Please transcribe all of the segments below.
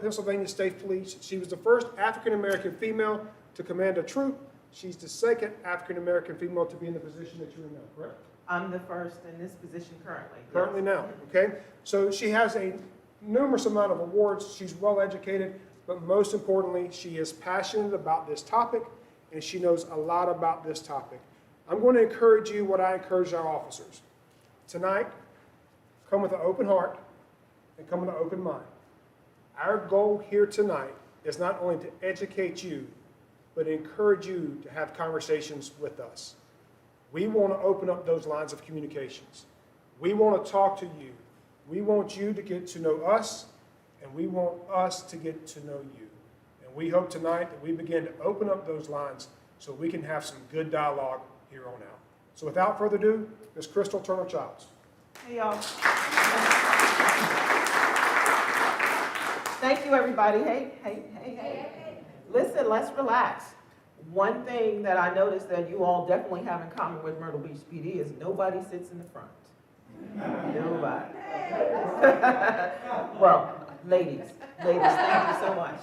Pennsylvania State Police. She was the first African-American female to command a troop. She's the second African-American female to be in the position that you're in now, correct? I'm the first in this position currently. Yes. Currently now, okay? So she has a numerous amount of awards. She's well educated, but most importantly, she is passionate about this topic, and she knows a lot about this topic. I'm going to encourage you what I encourage our officers. Tonight, come with an open heart and come with an open mind. Our goal here tonight is not only to educate you, but encourage you to have conversations with us. We want to open up those lines of communications. We want to talk to you. We want you to get to know us, and we want us to get to know you. And we hope tonight that we begin to open up those lines so we can have some good dialogue here on out. So without further ado, Ms. Kristal Turner-Childs. Hey, y'all. Thank you, everybody. Hey. Listen, let's relax. One thing that I noticed that you all definitely have in common with Myrtle Beach PD is nobody sits in the front. Nobody. Well, ladies, thank you so much.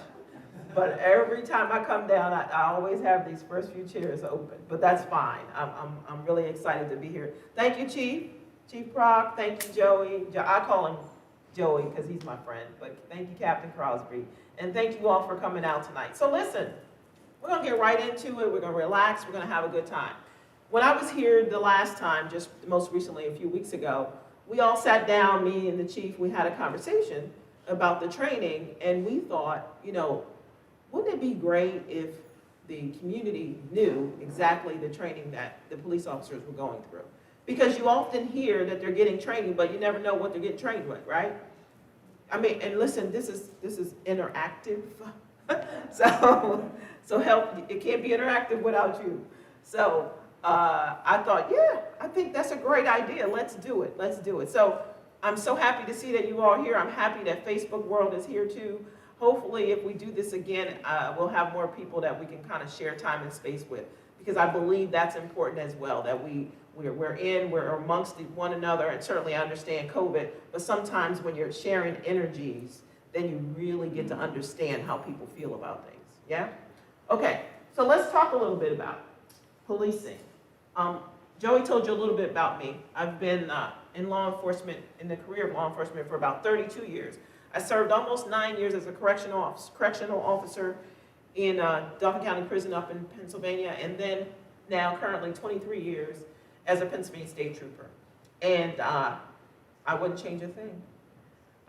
But every time I come down, I always have these first few chairs open. But that's fine. I'm really excited to be here. Thank you, Chief Proc. Thank you, Joey. I call him Joey because he's my friend. But thank you, Captain Crosby. And thank you all for coming out tonight. So listen, we're going to get right into it. We're going to relax. We're going to have a good time. When I was here the last time, just most recently, a few weeks ago, we all sat down, me and the chief, we had a conversation about the training, and we thought, you know, wouldn't it be great if the community knew exactly the training that the police officers were going through? Because you often hear that they're getting training, but you never know what they're getting trained with, right? I mean, and listen, this is interactive. So help, it can't be interactive without you. So I thought, yeah, I think that's a great idea. Let's do it. So I'm so happy to see that you all are here. I'm happy that Facebook World is here too. Hopefully, if we do this again, we'll have more people that we can kind of share time and space with, because I believe that's important as well, that we're amongst one another, and certainly I understand COVID, but sometimes when you're sharing energies, then you really get to understand how people feel about things, yeah? Okay, so let's talk a little bit about policing. Joey told you a little bit about me. I've been in law enforcement, in the career of law enforcement for about 32 years. I served almost 9 years as a correctional officer in Dauphin County Prison up in Pennsylvania, and then now currently 23 years as a Pennsylvania State Trooper. And I wouldn't change a thing.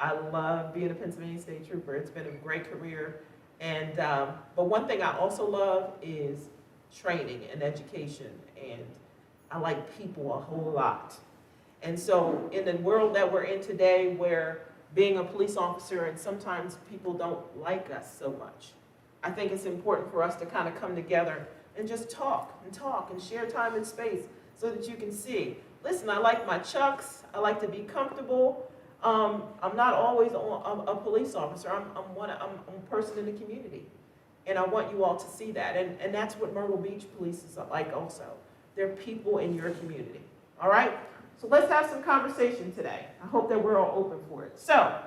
I love being a Pennsylvania State Trooper. It's been a great career. And but one thing I also love is training and education, and I like people a whole lot. And so in the world that we're in today, where being a police officer and sometimes people don't like us so much, I think it's important for us to kind of come together and just talk and share time and space so that you can see. Listen, I like my chucks. I like to be comfortable. I'm not always a police officer. I'm a person in the community. And I want you all to see that. And that's what Myrtle Beach Police is like also. They're people in your community. All right? So let's have some conversation today. I hope that we're all open for it. So,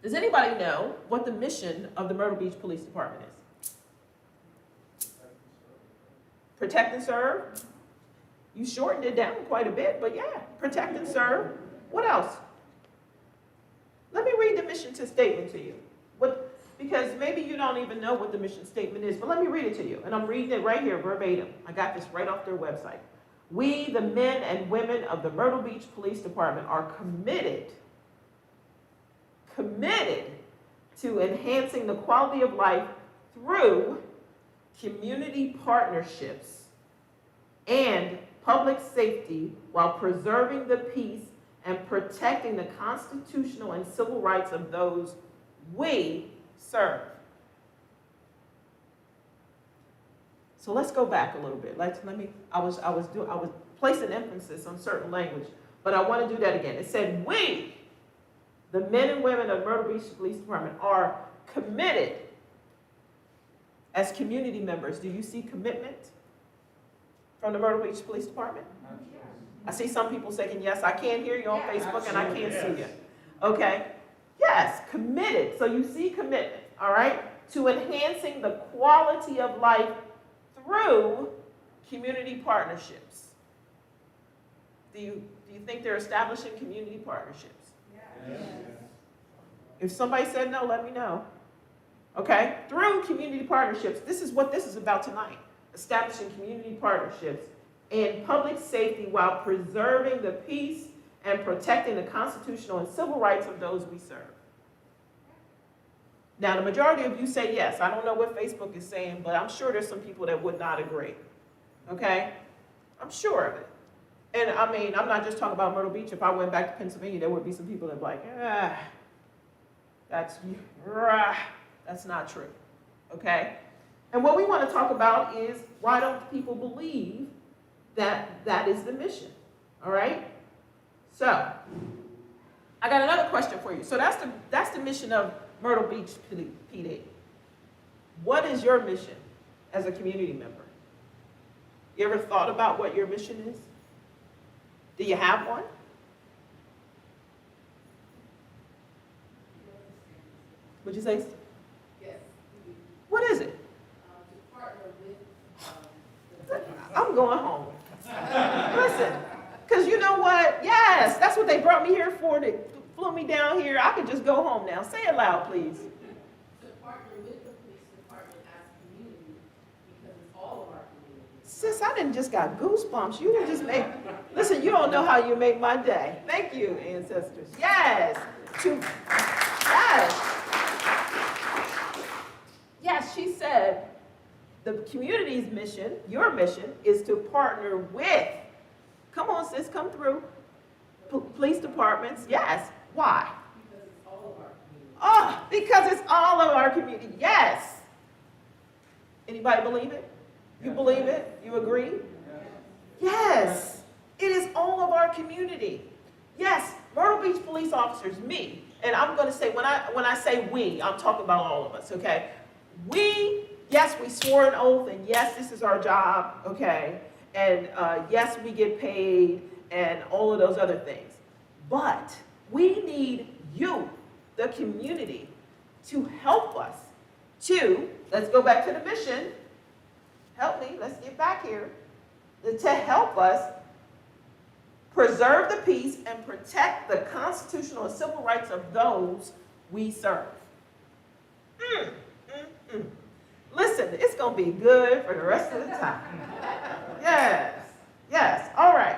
does anybody know what the mission of the Myrtle Beach Police Department is? Protect and serve. You shortened it down quite a bit, but yeah, protect and serve. What else? Let me read the mission statement to you. Because maybe you don't even know what the mission statement is, but let me read it to you. And I'm reading it right here, verbatim. I got this right off their website. We, the men and women of the Myrtle Beach Police Department, are committed to enhancing the quality of life through community partnerships and public safety while preserving the peace and protecting the constitutional and civil rights of those we serve. So let's go back a little bit. I was placing emphasis on certain language, but I want to do that again. It said, we, the men and women of Myrtle Beach Police Department, are committed as community members. Do you see commitment from the Myrtle Beach Police Department? I see some people saying yes. I can't hear you on Facebook and I can't see you. Okay. Yes, committed. So you see commitment, all right, to enhancing the quality of life through community partnerships. Do you think they're establishing community partnerships? Yes. If somebody said no, let me know. Okay? Through community partnerships, this is what this is about tonight. Establishing community partnerships and public safety while preserving the peace and protecting the constitutional and civil rights of those we serve. Now, the majority of you say yes. I don't know what Facebook is saying, but I'm sure there's some people that would not agree. Okay? I'm sure of it. And I mean, I'm not just talking about Myrtle Beach. If I went back to Pennsylvania, there would be some people that would be like, that's not true. Okay? And what we want to talk about is why don't people believe that that is the mission? All right? So, I got another question for you. So that's the mission of Myrtle Beach PD. What is your mission as a community member? You ever thought about what your mission is? Do you have one? Would you say? Yes. What is it? To partner with, I'm going home. Listen, because you know what? Yes, that's what they brought me here for. They flew me down here. I could just go home now. Say it loud, please. to partner with the police department as a community, because it's all of our community. Sis, I didn't just got goosebumps. You didn't just make, listen, you don't know how you make my day. Thank you, ancestors. Yes. Yes. Yes, she said the community's mission, your mission, is to partner with, come on sis, come through, police departments. Yes. Why? Because it's all of our community. Oh, because it's all of our community. Yes. Anybody believe it? You believe it? You agree? Yes. It is all of our community. Yes, Myrtle Beach police officers, me, and I'm going to say, when I say we, I'm talking about all of us, okay? We, yes, we swore an oath, and yes, this is our job, okay? And yes, we get paid, and all of those other things. But we need you, the community, to help us to, let's go back to the mission. Help me, let's get back here. To help us preserve the peace and protect the constitutional and civil rights of those we serve. Listen, it's going to be good for the rest of the time. Yes, yes, all right.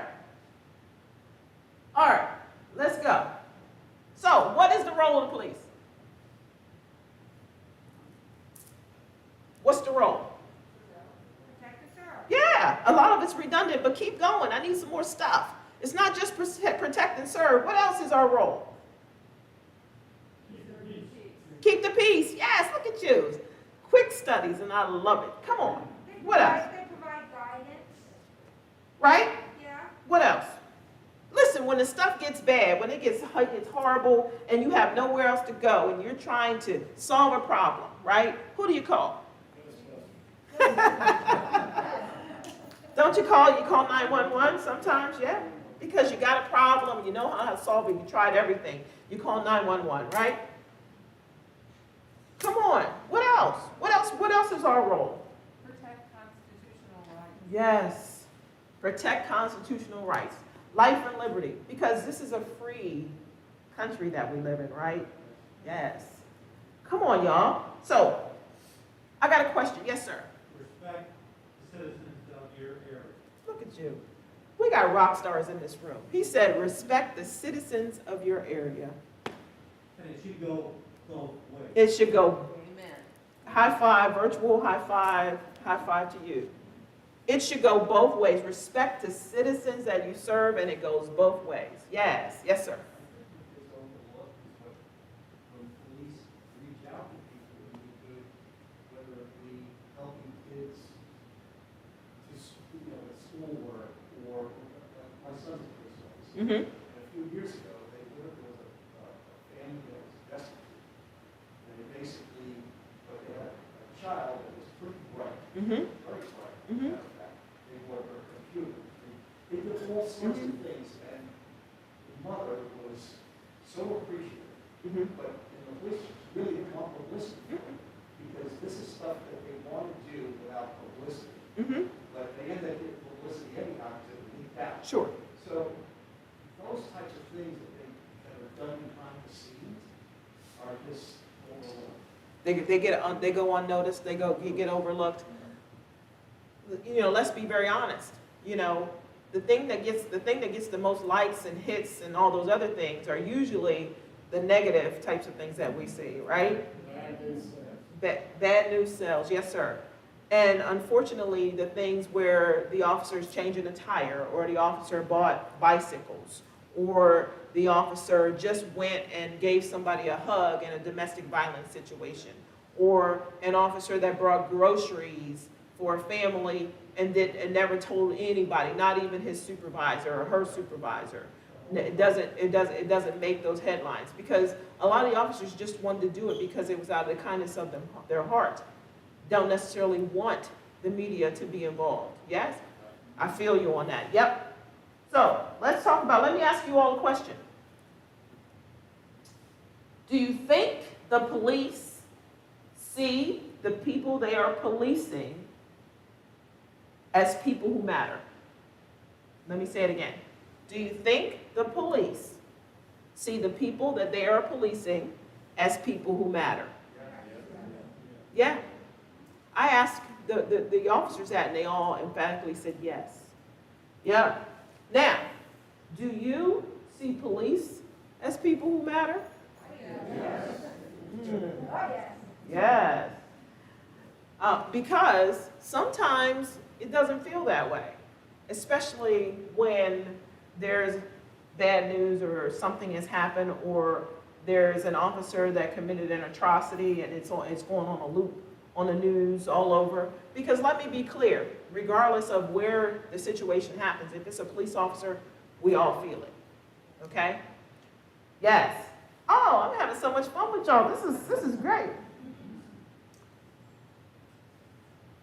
All right, let's go. So, what is the role of the police? What's the role? Yeah, a lot of it's redundant, but keep going. I need some more stuff. It's not just protect and serve. What else is our role? Keep the peace. Yes, look at you. Quick studies, and I love it. Come on. What else? They provide guidance. Right? Yeah. What else? Listen, when the stuff gets bad, when it gets horrible, and you have nowhere else to go, and you're trying to solve a problem, right? Who do you call? Don't you call 911 sometimes, yeah? Because you got a problem, you know how to solve it, you tried everything. You call 911, right? Come on, what else? What else is our role? Protect constitutional rights. Yes, protect constitutional rights, life and liberty, because this is a free country that we live in, right? Yes. Come on, y'all. So, I got a question. Yes, sir. Respect the citizens of your area. Look at you. We got rock stars in this room. He said, respect the citizens of your area. And it should go both ways. It should go Amen. high five, virtual high five to you. It should go both ways. Respect the citizens that you serve, and it goes both ways. Yes, yes, sir. It's overlooked is when police reach out to people who do good, whether it be helping kids to, with schoolwork, or my son's a police officer. Mm-hmm. And a few years ago, there was a family that was destitute. And they basically, but they had a child that was pretty bright, Mm-hmm. very bright. Mhm. Matter of fact, they bought her a computer. They did all sorts of things, and the mother was so appreciative Mhm. But in the police, really don't want publicity, because this is stuff that they want to do without publicity. Mhm. But they end up getting publicity anyhow because it leaked out. Sure. So those types of things that are done behind the scenes are just overlooked. They go unnoticed, they get overlooked. You know, let's be very honest. You know, the thing that gets the most likes and hits and all those other things are usually the negative types of things that we see, right? Bad news sells, yes, sir. And unfortunately, the things where the officer's changing a tire, or the officer bought bicycles, or the officer just went and gave somebody a hug in a domestic violence situation, or an officer that brought groceries for a family and never told anybody, not even his supervisor or her supervisor. It doesn't make those headlines, because a lot of the officers just wanted to do it because it was out of the kindness of their heart. Don't necessarily want the media to be involved. Yes? I feel you on that. Yep. So let me ask you all a question. Do you think the police see the people they are policing as people who matter? Let me say it again. Do you think the police see the people that they are policing as people who matter? Yeah. I asked the officers that, and they all emphatically said yes. Yeah. Now, do you see police as people who matter? Yes. Because sometimes it doesn't feel that way, especially when there's bad news or something has happened, or there's an officer that committed an atrocity and it's going on a loop on the news all over. Because let me be clear, regardless of where the situation happens, if it's a police officer, we all feel it. Okay? Yes. Oh, I'm having so much fun with y'all. This is great.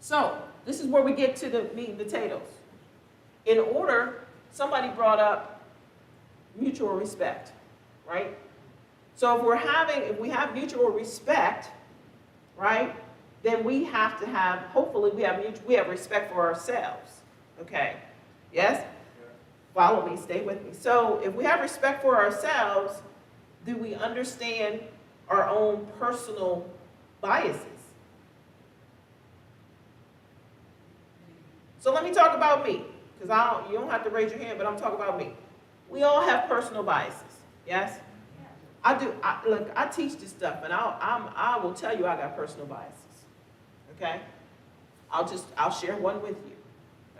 So, this is where we get to the meat and potatoes. Somebody brought up mutual respect, right? So if we have mutual respect, right, then we have to have, hopefully we have respect for ourselves, okay? Yes? Follow me, stay with me. So if we have respect for ourselves, do we understand our own personal biases? So let me talk about me, because you don't have to raise your hand, but I'm talking about me. We all have personal biases, yes? I do. Look, I teach this stuff, and I will tell you I got personal biases, okay? I'll share one with you,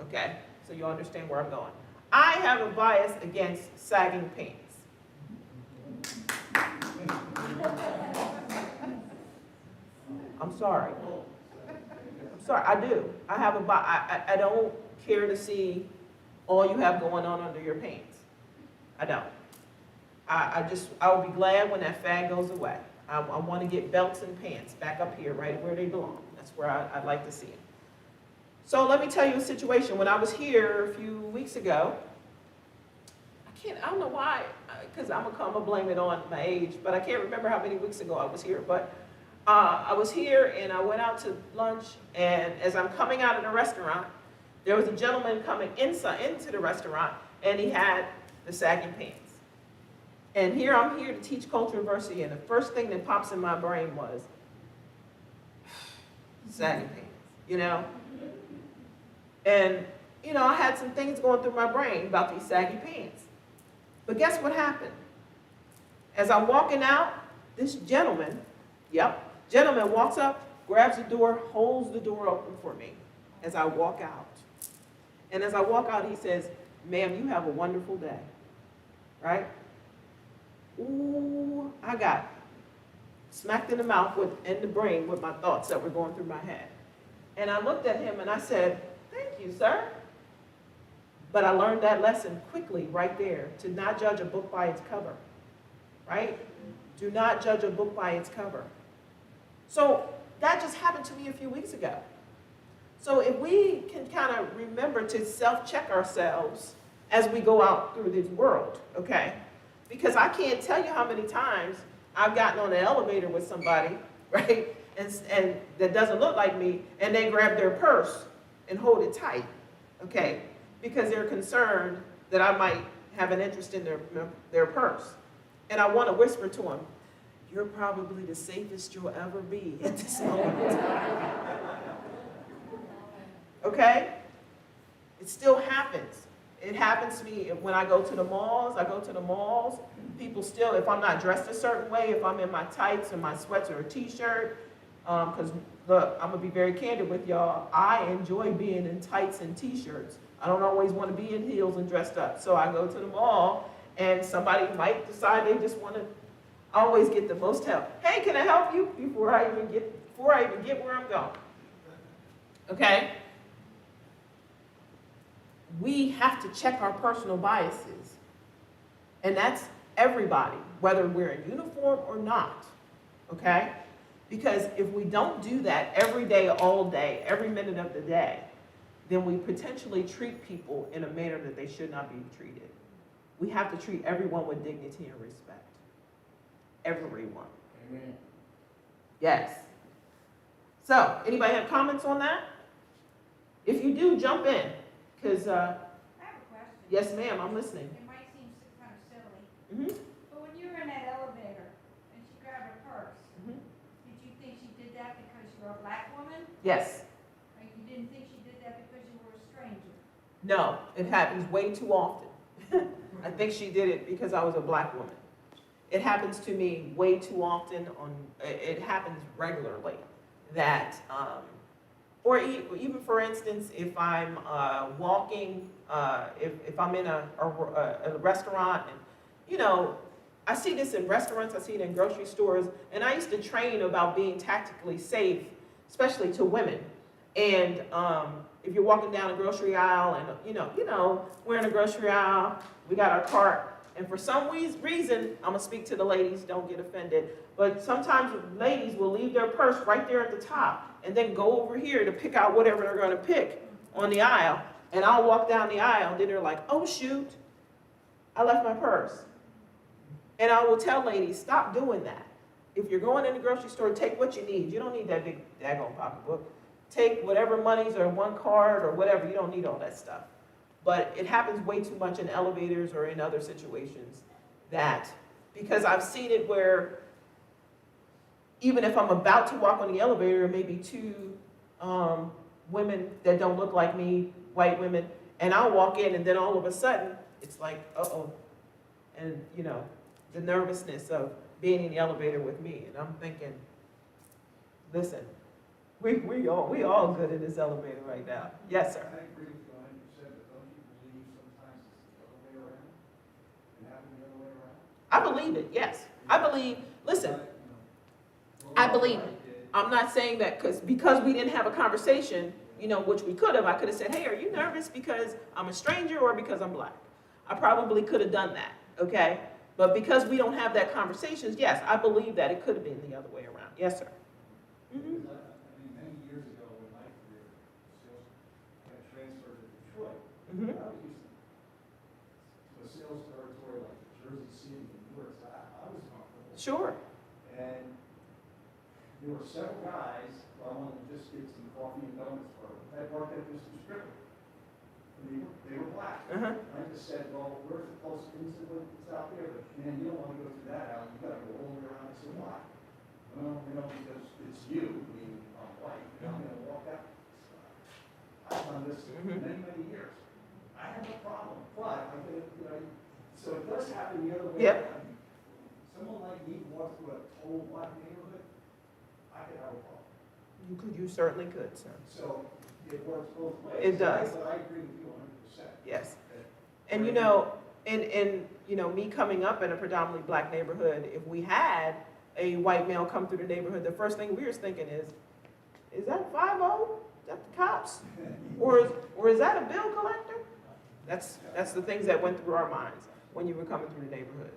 okay? So you understand where I'm going. I have a bias against sagging pants. I'm sorry. I do. I have I don't care to see all you have going on under your pants. I don't. I will be glad when that fad goes away. I want to get belts and pants back up here, right where they belong. That's where I'd like to see them. So let me tell you a situation. When I was here a few weeks ago, I don't know why, because I'm gonna blame it on my age, but I can't remember how many weeks ago I was here. But I was here and I went out to lunch, and as I'm coming out of the restaurant, there was a gentleman coming into the restaurant, and he had the sagging pants. And I'm here to teach cultural diversity, and the first thing that pops in my brain was sagging pants, you know? And, I had some things going through my brain about these saggy pants. But guess what happened? As I'm walking out, this gentleman walks up, grabs the door, holds the door open for me as I walk out. And as I walk out, he says, "Ma'am, you have a wonderful day." Right? Ooh, I got smacked in the mouth and the brain with my thoughts that were going through my head. And I looked at him and I said, "Thank you, sir." But I learned that lesson quickly right there, to not judge a book by its cover, right? Do not judge a book by its cover. So that just happened to me a few weeks ago. So if we can kind of remember to self-check ourselves as we go out through this world, okay? Because I can't tell you how many times I've gotten on the elevator with somebody, right? And that doesn't look like me, and they grab their purse and hold it tight, okay? Because they're concerned that I might have an interest in their purse. And I want to whisper to them, you're probably the safest you'll ever be at this moment. Okay? It still happens. It happens to me when I go to the malls. I go to the malls. People still, if I'm not dressed a certain way, if I'm in my tights and my sweats or a t-shirt, because look, I'm going to be very candid with y'all. I enjoy being in tights and t-shirts. I don't always want to be in heels and dressed up. So I go to the mall, and somebody might decide they just want to always get the most help. Hey, can I help you? Before I even get where I'm going. Okay? We have to check our personal biases. And that's everybody, whether we're in uniform or not. Okay? Because if we don't do that every day, all day, every minute of the day, then we potentially treat people in a manner that they should not be treated. We have to treat everyone with dignity and respect. Everyone. Amen. Yes. So, anybody have comments on that? If you do, jump in, because, I have a question. yes, ma'am, I'm listening. It might seem kind of silly, Mm-hmm. but when you were in that elevator and she grabbed her purse, Mm-hmm. did you think she did that because you were a black woman? Yes. Or you didn't think she did that because you were a stranger? No, it happens way too often. I think she did it because I was a black woman. It happens to me way too often. It happens regularly. That, or even for instance, if I'm walking, if I'm in a restaurant, and you know, I see this in restaurants, I see it in grocery stores, and I used to train about being tactically safe, especially to women. And if you're walking down a grocery aisle, and you know, we're in a grocery aisle, we got our cart. And for some reason, I'm gonna speak to the ladies, don't get offended, but sometimes ladies will leave their purse right there at the top and then go over here to pick out whatever they're gonna pick on the aisle. And I'll walk down the aisle and then they're like, oh shoot, I left my purse. And I will tell ladies, stop doing that. If you're going in the grocery store, take what you need. You don't need that big daggone pocketbook. Take whatever monies or one card or whatever, you don't need all that stuff. But it happens way too much in elevators or in other situations that, because I've seen it where even if I'm about to walk on the elevator, maybe two women that don't look like me, white women, and I'll walk in and then all of a sudden, it's like, uh-oh. And, you know, the nervousness of being in the elevator with me. And I'm thinking, listen, we all good in this elevator right now. Yes, sir. I agree with you 100%, but don't you believe sometimes it's the other way around? It happens the other way around? I believe it, yes. I believe, listen, I believe it. I'm not saying that because we didn't have a conversation, you know, which we could have. I could have said, hey, are you nervous because I'm a stranger or because I'm black? I probably could have done that, okay? But because we don't have that conversation, yes, I believe that it could have been the other way around. Yes, sir. Mm-hmm. Because I mean, many years ago in my career, sales, I transferred to Detroit. Mm-hmm. I was used to a sales territory like Jersey City and Newark, so I was comfortable. Sure. And there were several guys who I wanted to just get some coffee and donuts for. I worked at this stripper. They were black. Uh-huh. And I just said, well, where's the closest incident that's out there? But man, you don't want to go through that alley. You got to go all the way around. I said, why? Well, you know, because it's you, I mean, I'm white. You know, I'm going to walk out. I've done this many, many years. I have no problem. But I get, you know, so it does happen the other way Yep. around. Someone like me walks through a total black neighborhood, I could have a problem. You certainly could, sir. So it works both ways. It does. But I agree with you 100%. Yes. And you know, in you know, me coming up in a predominantly black neighborhood, if we had a white male come through the neighborhood, the first thing we were thinking is that 5-0? Is that the cops? Or is that a bill collector? That's the things that went through our minds when you were coming through the neighborhood.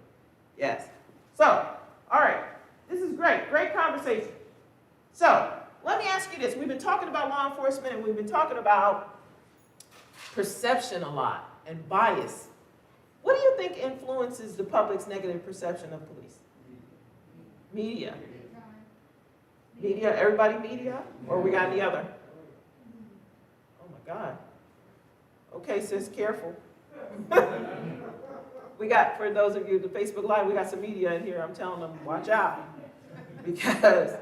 Yes. So, all right. This is great. Great conversation. So, let me ask you this. We've been talking about law enforcement and we've been talking about perception a lot and bias. What do you think influences the public's negative perception of police? Media. Big time. Media, everybody media? Or we got any other? Oh my God. Okay, sis, careful. We got, for those of you, the Facebook Live, we got some media in here. I'm telling them, watch out. Because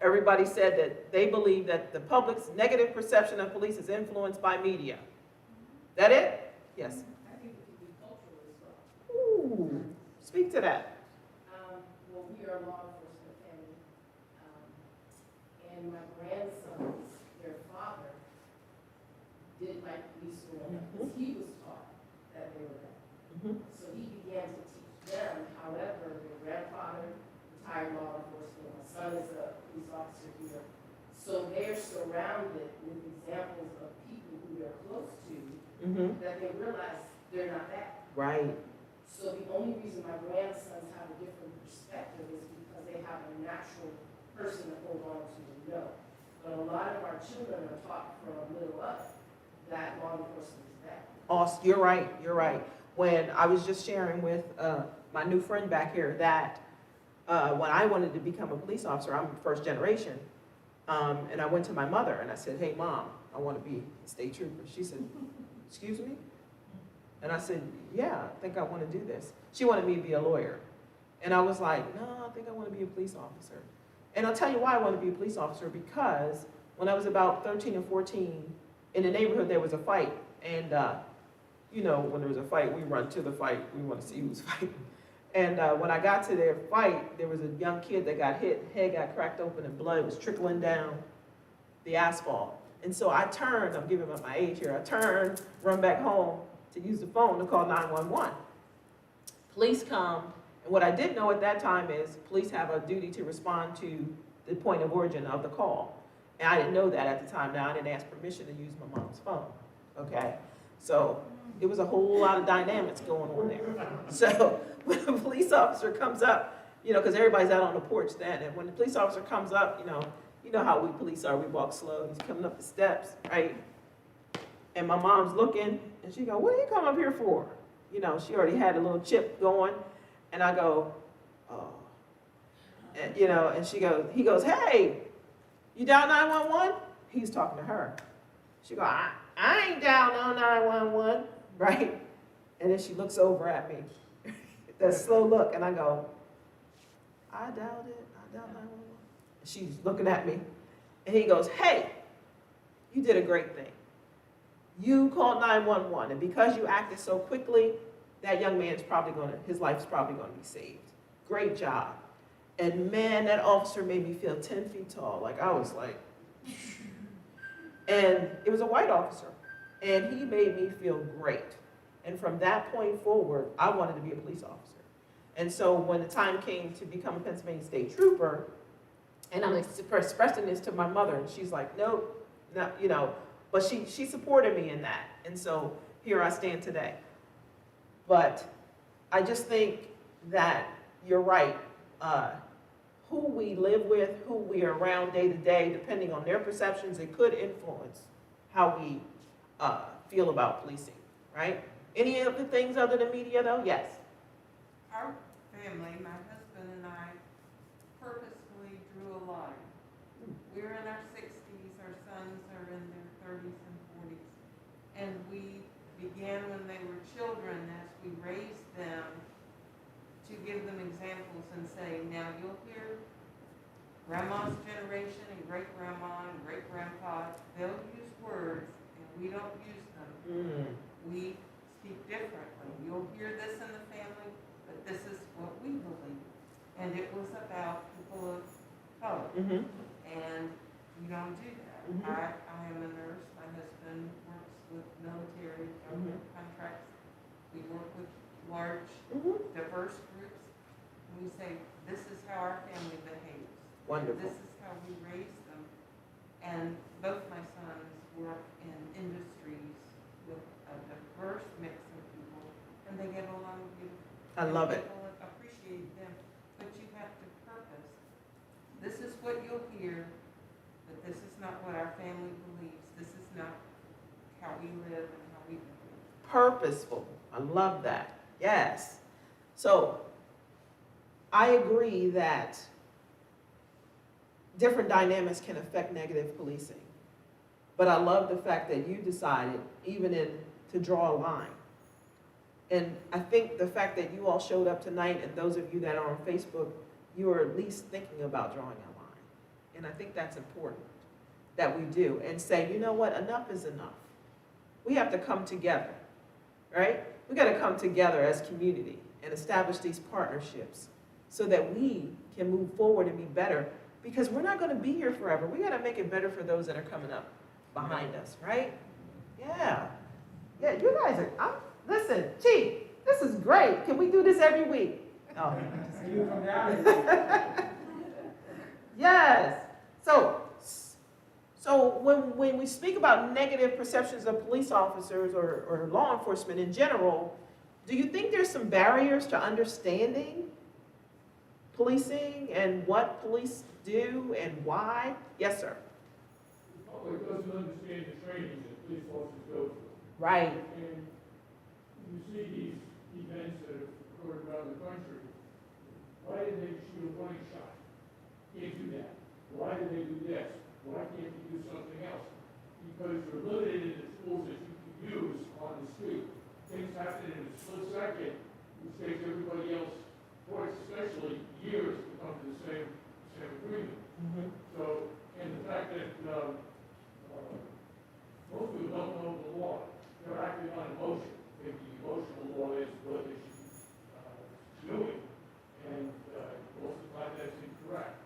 everybody said that they believe that the public's negative perception of police is influenced by media. That it? Yes. I think it could be cultural as well. Ooh, speak to that. Well, we are a law enforcement family, and my grandsons, their father, did like police growing up, because he was taught that they were bad. Mhm. So he began to teach them. However, their grandfather, retired law enforcement, my son is a police officer here. So they're surrounded with examples of people who they're close to, Mm-hmm. that they realize they're not that. Right. So the only reason my grandsons have a different perspective is because they have a natural person to hold on to and know. But a lot of our children are taught from little up that law enforcement is bad. Awesome. You're right. You're right. When I was just sharing with my new friend back here that when I wanted to become a police officer, I'm first generation, and I went to my mother and I said, "Hey, Mom, I want to be a state trooper." She said, "Excuse me?" And I said, "Yeah, I think I want to do this." She wanted me to be a lawyer. And I was like, "No, I think I want to be a police officer." And I'll tell you why I want to be a police officer, because when I was about 13 or 14, in the neighborhood there was a fight. And, you know, when there was a fight, we run to the fight. We want to see who's fighting. And when I got to their fight, there was a young kid that got hit, head got cracked open and blood was trickling down the asphalt. And so I turned, I'm giving up my age here, I turned, run back home to use the phone to call 911. Police come, and what I didn't know at that time is police have a duty to respond to the point of origin of the call. And I didn't know that at the time. Now, I didn't ask permission to use my mom's phone, okay? So it was a whole lot of dynamics going on there. So when a police officer comes up, you know, because everybody's out on the porch then, and when the police officer comes up, you know how we police are, we walk slow, he's coming up the steps, right? And my mom's looking, and she go, "What did you come up here for?" You know, she already had a little chip going, and I go, "Oh." And, you know, and he goes, "Hey, you dial 911? He's talking to her. She go, I ain't dial no 911, right? And then she looks over at me, that slow look, and I go, I dialed 911. She's looking at me, and he goes, "Hey, you did a great thing. You called 911, and because you acted so quickly, that young man's his life's probably gonna be saved. Great job." And man, that officer made me feel 10 feet tall. Like, I was like, and it was a white officer, and he made me feel great. And from that point forward, I wanted to be a police officer. And so when the time came to become a Pennsylvania State Trooper, and I'm expressing this to my mother, and she's like, "Nope, no," you know, but she supported me in that. And so here I stand today. But I just think that you're right. Who we live with, who we are around day to day, depending on their perceptions, it could influence how we feel about policing, right? Any of the things other than media, though? Yes. Our family, my husband and I, purposefully drew a line. We're in our 60s, our sons are in their 30s and 40s. And we began when they were children, as we raised them, to give them examples and say, now you'll hear grandma's generation and great-grandma and great-grandpa, they'll use words and we don't use them. We speak differently. You'll hear this in the family, but this is what we believe. And it was about people of color. And we don't do that. I am a nurse. My husband works with military government contracts. We work with large, diverse groups. And we say, this is how our family behaves. Wonderful. This is how we raise them. And both my sons work in industries with a diverse mix of people, and they get along beautifully. I love it. People appreciate them, but you have to purpose. This is what you'll hear, but this is not what our family believes. This is not how we live and how we behave. Purposeful. I love that. Yes. So I agree that different dynamics can affect negative policing. But I love the fact that you decided, even to draw a line. And I think the fact that you all showed up tonight, and those of you that are on Facebook, you are at least thinking about drawing a line. And I think that's important, that we do, and say, you know what, enough is enough. We have to come together, right? We gotta come together as community and establish these partnerships so that we can move forward and be better, because we're not gonna be here forever. We gotta make it better for those that are coming up behind us, right? Yeah. Yeah, you guys are, listen, Chief, this is great. Can we do this every week? Oh. You come down and Yes. So when we speak about negative perceptions of police officers or law enforcement in general, do you think there's some barriers to understanding policing and what police do and why? Yes, sir. The public doesn't understand the training that police officers go through. Right. And you see these events that have occurred around the country. Why did they shoot a warning shot? Can't do that. Why did they do this? Why can't you do something else? Because you're limited in the tools that you can use on the street. Things happen in a split second, which takes everybody else, courts especially, years to come to the same agreement. Mm-hmm. So, and the fact that most people don't know the law. They're acting on emotion. Maybe the emotional law is what they should be doing, and most of the time that's incorrect.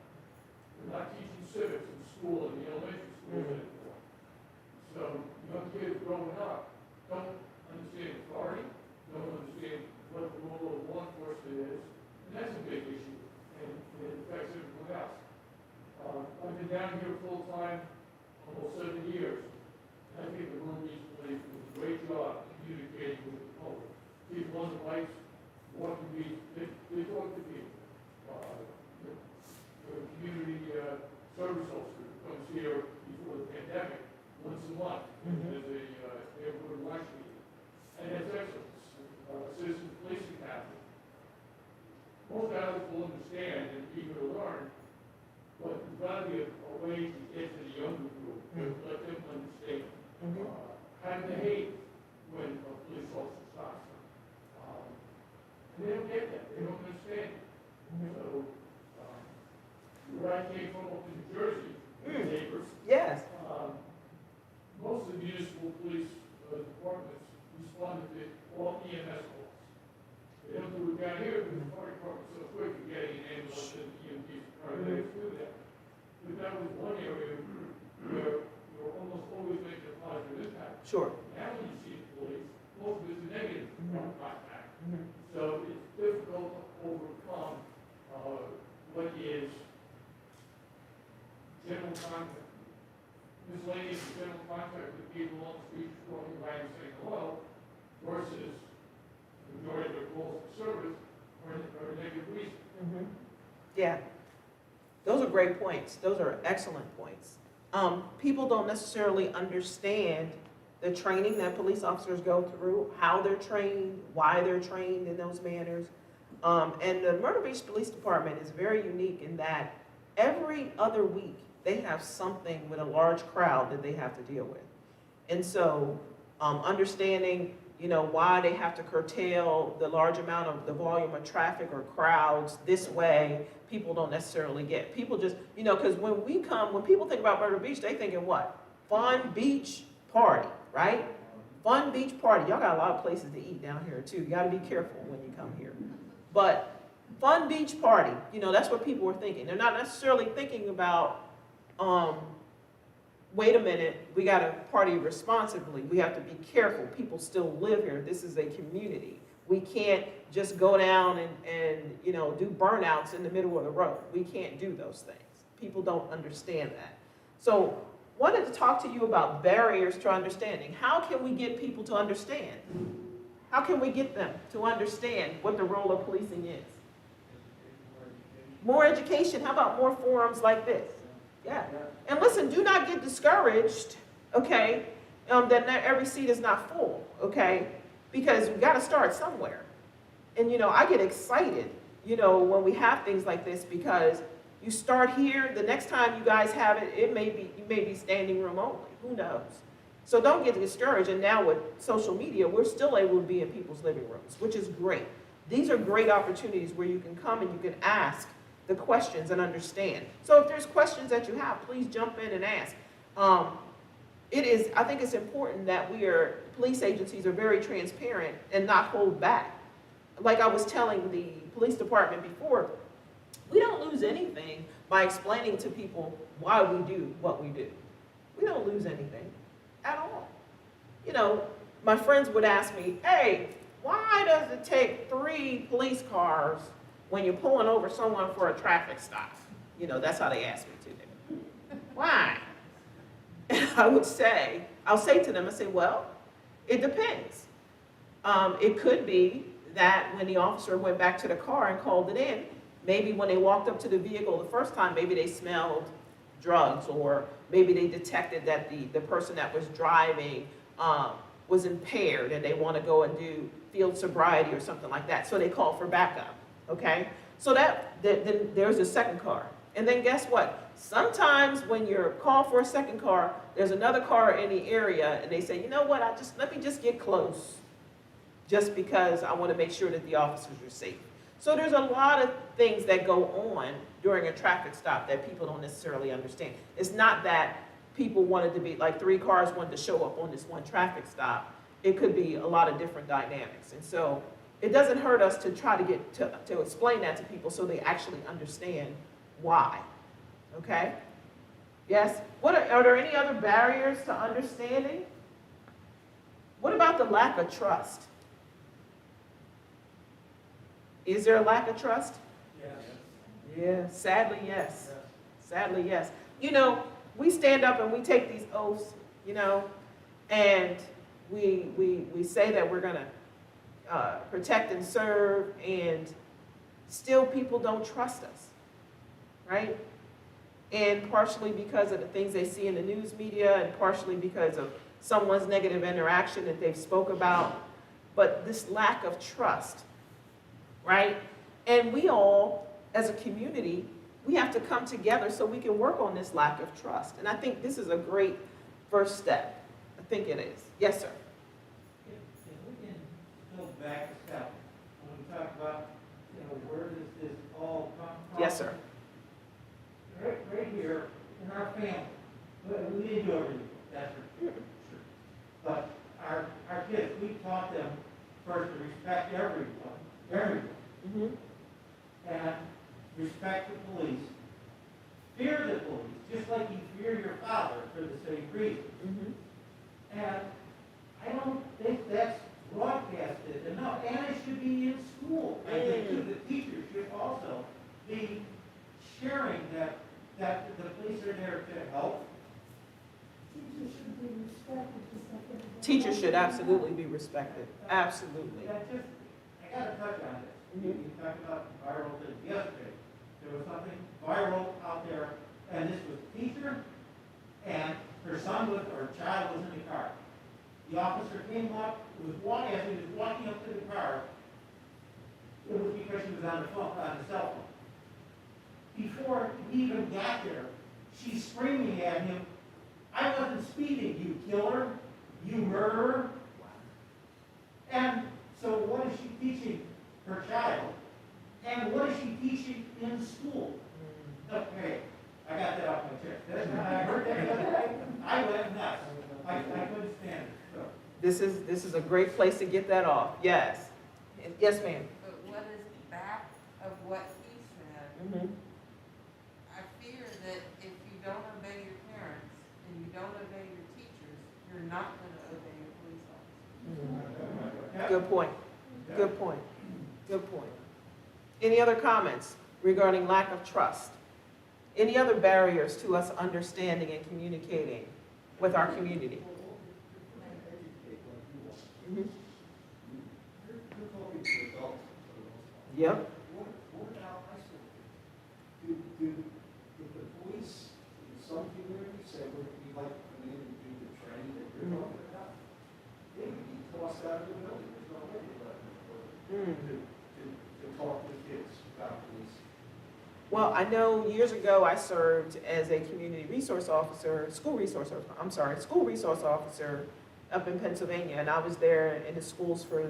We're not teaching civics in school, in the elementary schools anymore. So young kids growing up don't understand authority, don't understand what the role of law enforcement is, and that's a big issue, and it affects everyone else. I've been down here full-time almost 7 years. I think the room recently did a great job communicating with the public. People on the bikes, walking beats, they talk to people. The community service officer comes here before the pandemic, once a month, as a neighborhood watch meeting. And that's excellent. Citizen policing happens. Most adults will understand and eager to learn, but there's got to be a way to get to the younger group, and let them understand. How to behave when a police officer stops them. And they don't get that. They don't understand it. So, where I came from up in New Jersey, neighbors, Yes. most of the municipal police departments responded to all EMS calls. They don't do it down here because the fire department's so quick at getting an ambulance and EMTs paramedics do that. But that was one area where you're almost always making a positive impact. Sure. Now when you see the police, most of it's a negative contact. So it's difficult to overcome what is general contact. Miscellaneous general contact with people on the street walking by and saying hello versus the majority of their calls for service or a negative reason. Yeah. Those are great points. Those are excellent points. People don't necessarily understand the training that police officers go through, how they're trained, why they're trained in those manners. And the Myrtle Beach Police Department is very unique in that every other week they have something with a large crowd that they have to deal with. And so understanding, why they have to curtail the large amount of the volume of traffic or crowds this way, people don't necessarily get. People just, because when people think about Myrtle Beach, they thinking what? Fun beach party, right? Fun beach party. Y'all got a lot of places to eat down here too. You gotta be careful when you come here. But fun beach party, that's what people are thinking. They're not necessarily thinking about, wait a minute, we gotta party responsibly. We have to be careful. People still live here. This is a community. We can't just go down and do burnouts in the middle of the road. We can't do those things. People don't understand that. So wanted to talk to you about barriers to understanding. How can we get people to understand? How can we get them to understand what the role of policing is? More education. How about more forums like this? Yeah. And listen, do not get discouraged, okay, that not every seat is not full, okay? Because we got to start somewhere. And, I get excited, when we have things like this because, You start here, the next time you guys have it, you may be standing room only, who knows? So don't get discouraged, and now with social media, we're still able to be in people's living rooms, which is great. These are great opportunities where you can come and you can ask the questions and understand. So if there's questions that you have, please jump in and ask. I think it's important that police agencies are very transparent and not hold back. Like I was telling the police department before, we don't lose anything by explaining to people why we do what we do. We don't lose anything at all. You know, my friends would ask me, hey, why does it take 3 police cars when you're pulling over someone for a traffic stop? You know, that's how they ask me to. Why? And I'll say to them, well, it depends. It could be that when the officer went back to the car and called it in, maybe when they walked up to the vehicle the first time, maybe they smelled drugs, or maybe they detected that the person that was driving was impaired and they want to go and do field sobriety or something like that. So they call for backup, okay? So then there's a second car. And then guess what? Sometimes when you're called for a second car, there's another car in the area and they say, you know what, let me just get close just because I want to make sure that the officers are safe. So there's a lot of things that go on during a traffic stop that people don't necessarily understand. It's not that people wanted to be, like 3 cars wanted to show up on this one traffic stop. It could be a lot of different dynamics. And so it doesn't hurt us to try to explain that to people so they actually understand why. Okay? Yes? Are there any other barriers to understanding? What about the lack of trust? Is there a lack of trust? Yes. Yeah, sadly, yes. Sadly, yes. You know, we stand up and we take these oaths, you know, and we say that we're going to protect and serve, and still people don't trust us, right? And partially because of the things they see in the news media, and partially because of someone's negative interaction that they've spoke about, but this lack of trust, right? And we all, as a community, we have to come together so we can work on this lack of trust. And I think this is a great first step. I think it is. Yes, sir. If we can go back a step, when we talk about, you know, where does this all come from? Yes, sir. Right here, in our family, we didn't do everything, that's for sure. But our kids, we taught them first to respect everyone. Mm-hmm. And respect the police. Fear the police, just like you fear your father for the same reason. Mm-hmm. And I don't think that's broadcasted enough, and it should be in school. I think too, the teachers should also be sharing that the police are there to help. Teachers should be respected just like everybody Teachers else. should absolutely be respected. Absolutely. I gotta touch on this. Mhm. You talked about viral things yesterday. There was something viral out there, and this was a teacher, and her son or child was in the car. The officer came up, as he was walking up to the car, it was because she was on the cell phone. Before he even got there, she's screaming at him, I wasn't speeding, you killer, you murderer. And so what is she teaching her child? And what is she teaching in school? Okay, I got that off my chest. I heard that the other day. I went nuts. I couldn't stand it. So. This is a great place to get that off. Yes. Yes, ma'am. But what is back of what he said? Mm-hmm. I fear that if you don't obey your parents and you don't obey your teachers, you're not going to obey your police officers. Good point. Good point. Good point. Any other comments regarding lack of trust? Any other barriers to us understanding and communicating with our community? Mm-hmm. You're talking to adults for the most part. Yep. What about high school kids? Do the police in some communities say, we'd like to come in and do the training that you're talking about? They would be tossed out of the building. There's no way to let them to talk to the kids about police. Well, I know years ago I served as a community resource officer, school resource officer up in Pennsylvania, and I was there in the schools for a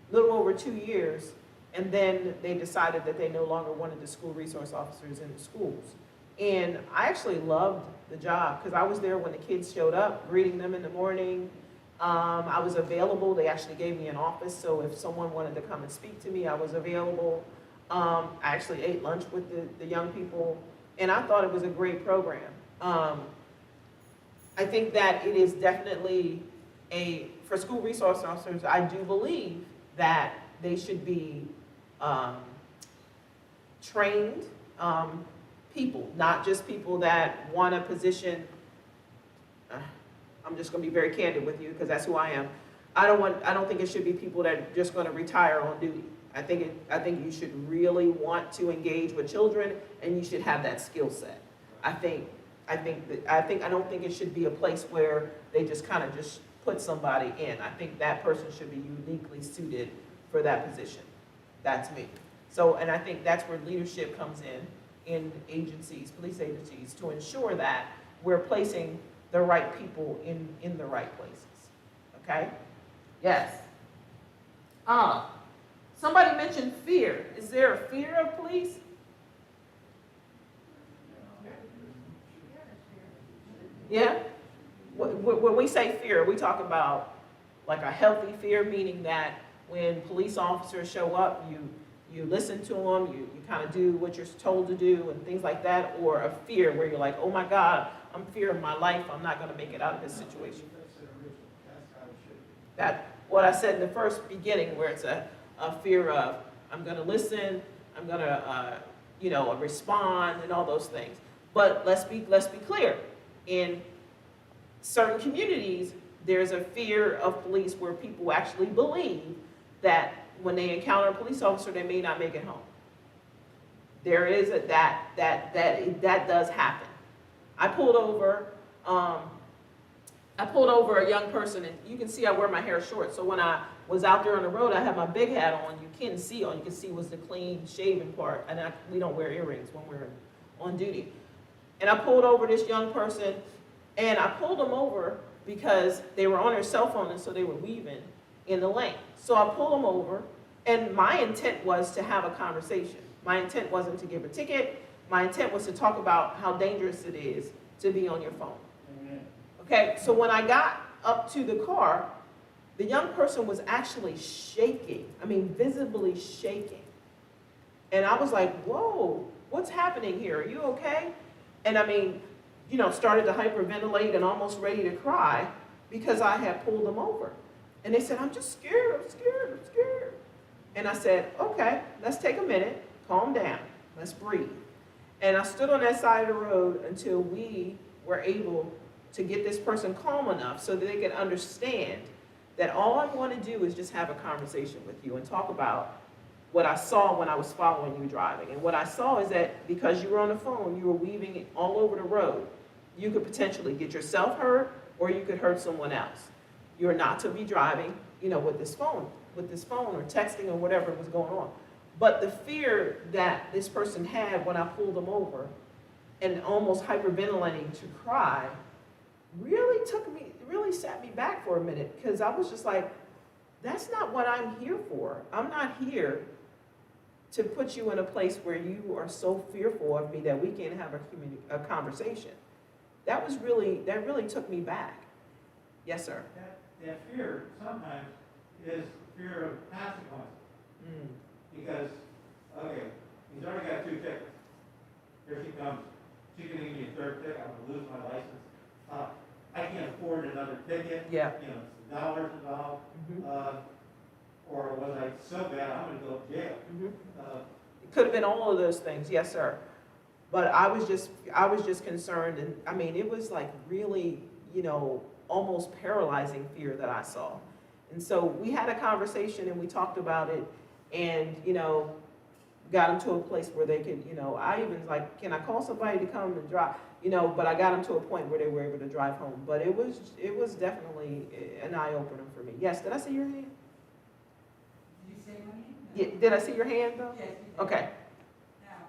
little over 2 years. And then they decided that they no longer wanted the school resource officers in the schools. And I actually loved the job because I was there when the kids showed up, greeting them in the morning. I was available. They actually gave me an office, so if someone wanted to come and speak to me, I was available. I actually ate lunch with the young people, and I thought it was a great program. I think that it is definitely for school resource officers, I do believe that they should be trained people, not just people that want a position. I'm just going to be very candid with you because that's who I am. I don't think it should be people that are just going to retire on duty. I think you should really want to engage with children, and you should have that skill set. I don't think it should be a place where they just kind of just put somebody in. I think that person should be uniquely suited for that position. That's me. So, and I think that's where leadership comes in agencies, police agencies, to ensure that we're placing the right people in the right places. Okay? Yes. Somebody mentioned fear. Is there a fear of police? Yeah? When we say fear, we talk about like a healthy fear, meaning that when police officers show up, you listen to them, you kind of do what you're told to do and things like that, or a fear where you're like, oh my God, I'm fearing my life, I'm not going to make it out of this situation. That's what I said in the first beginning, where it's a fear of, I'm going to listen, I'm going to, respond and all those things. But let's be clear. In certain communities, there's a fear of police where people actually believe that when they encounter a police officer, they may not make it home. There is that does happen. I pulled over a young person, and you can see I wear my hair short. So when I was out there on the road, I had my big hat on. You can see was the clean shaven part, and we don't wear earrings when we're on duty. And I pulled over this young person, and I pulled them over because they were on their cell phone, and so they were weaving in the lane. So I pulled them over, and my intent was to have a conversation. My intent wasn't to give a ticket. My intent was to talk about how dangerous it is to be on your phone. Okay, so when I got up to the car, the young person was actually shaking. I mean, visibly shaking. And I was like, whoa, what's happening here? Are you okay? And I mean, started to hyperventilate and almost ready to cry because I had pulled them over. And they said, I'm just scared, I'm scared. And I said, okay, let's take a minute, calm down, let's breathe. And I stood on that side of the road until we were able to get this person calm enough so that they could understand that all I want to do is just have a conversation with you and talk about what I saw when I was following you driving. And what I saw is that because you were on the phone, you were weaving it all over the road. You could potentially get yourself hurt, or you could hurt someone else. You're not to be driving, with this phone or texting or whatever was going on. But the fear that this person had when I pulled them over and almost hyperventilating to cry really set me back for a minute, because I was just like, that's not what I'm here for. I'm not here to put you in a place where you are so fearful of me that we can't have a conversation. That really took me back. Yes, sir. That fear sometimes is fear of consequences. Because, okay, he's already got 2 tickets. Here she comes. She can give me a 3rd ticket. I'm going to lose my license. I can't afford another ticket. Yeah. It's dollars involved. Or was I so bad I'm going to go to jail? It could have been all of those things, yes, sir. But I was just concerned, and I mean, it was like really, almost paralyzing fear that I saw. And so we had a conversation and we talked about it, and got them to a place where they could, I even was like, can I call somebody to come and drive? But I got them to a point where they were able to drive home. But it was definitely an eye-opener for me. Yes, did I see your hand? Did you say my name? Yeah, did I see your hand though? Yes, you did. Okay. Now,